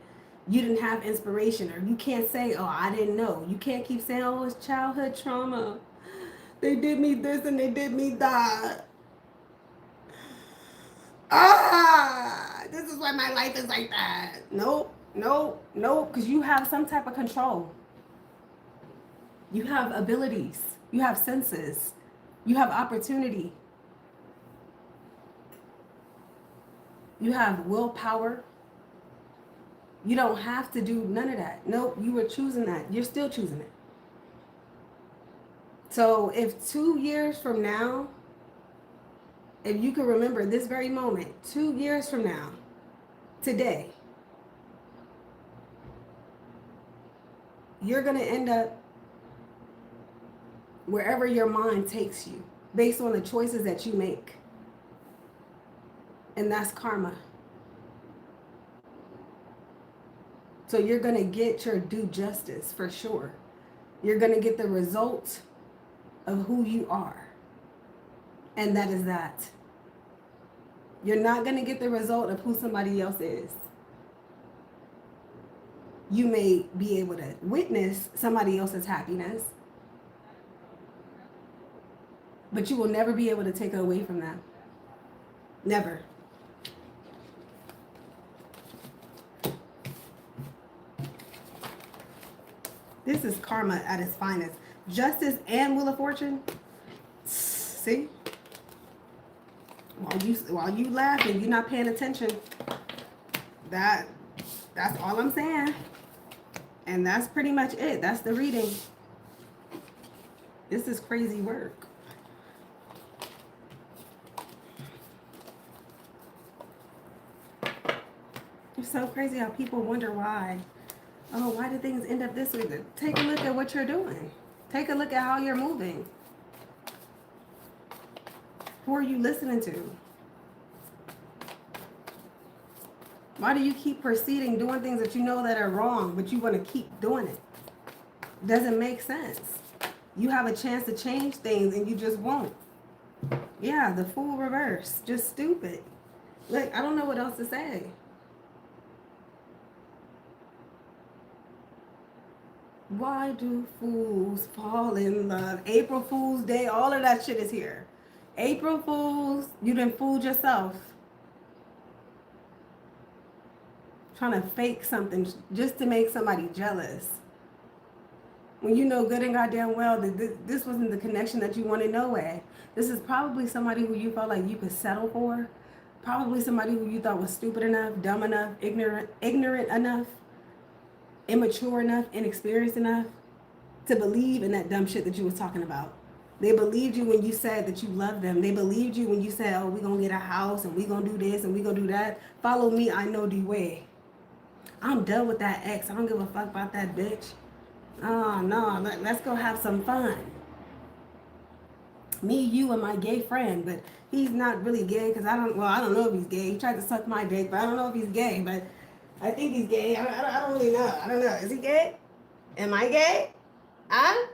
you didn't have inspiration, or you can't say, oh, I didn't know. You can't keep saying, oh, it's childhood trauma. They did me this and they did me that. This is why my life is like that. Nope, because you have some type of control. You have abilities. You have senses. You have opportunity. You have willpower. You don't have to do none of that. Nope, you were choosing that. You're still choosing it. So if 2 years from now, if you can remember this very moment, 2 years from now, today, you're going to end up wherever your mind takes you based on the choices that you make. And that's karma. So you're going to get your due justice for sure. You're going to get the result of who you are. And that is that. You're not going to get the result of who somebody else is. You may be able to witness somebody else's happiness, but you will never be able to take it away from them. Never. This is karma at its finest. Justice and Wheel of Fortune. See? While you laughing, you're not paying attention. That's all I'm saying. And that's pretty much it. That's the reading. This is crazy work. It's so crazy how people wonder why. Oh, why do things end up this way? Take a look at what you're doing. Take a look at how you're moving. Who are you listening to? Why do you keep proceeding doing things that you know that are wrong, but you want to keep doing it? Doesn't make sense. You have a chance to change things and you just won't. Yeah, the fool reverse. Just stupid. Like, I don't know what else to say. Why do fools fall in love? April Fool's Day, all of that shit is here. April Fools, you done fooled yourself. Trying to fake something just to make somebody jealous. When you know good and goddamn well that this wasn't the connection that you wanted, no way. This is probably somebody who you felt like you could settle for. Probably somebody who you thought was stupid enough, dumb enough, ignorant enough, immature enough, inexperienced enough to believe in that dumb shit that you was talking about. They believed you when you said that you loved them. They believed you when you said, oh, we're going to get a house and we're going to do this and we're going to do that. Follow me, I know the way. I'm done with that ex. I don't give a fuck about that bitch. Oh, no, let's go have some fun. Me, you, and my gay friend, but he's not really gay because I don't know if he's gay. He tried to suck my dick, but I don't know if he's gay, but I think he's gay. I don't really know. I don't know. Is he gay? Am I gay? Huh?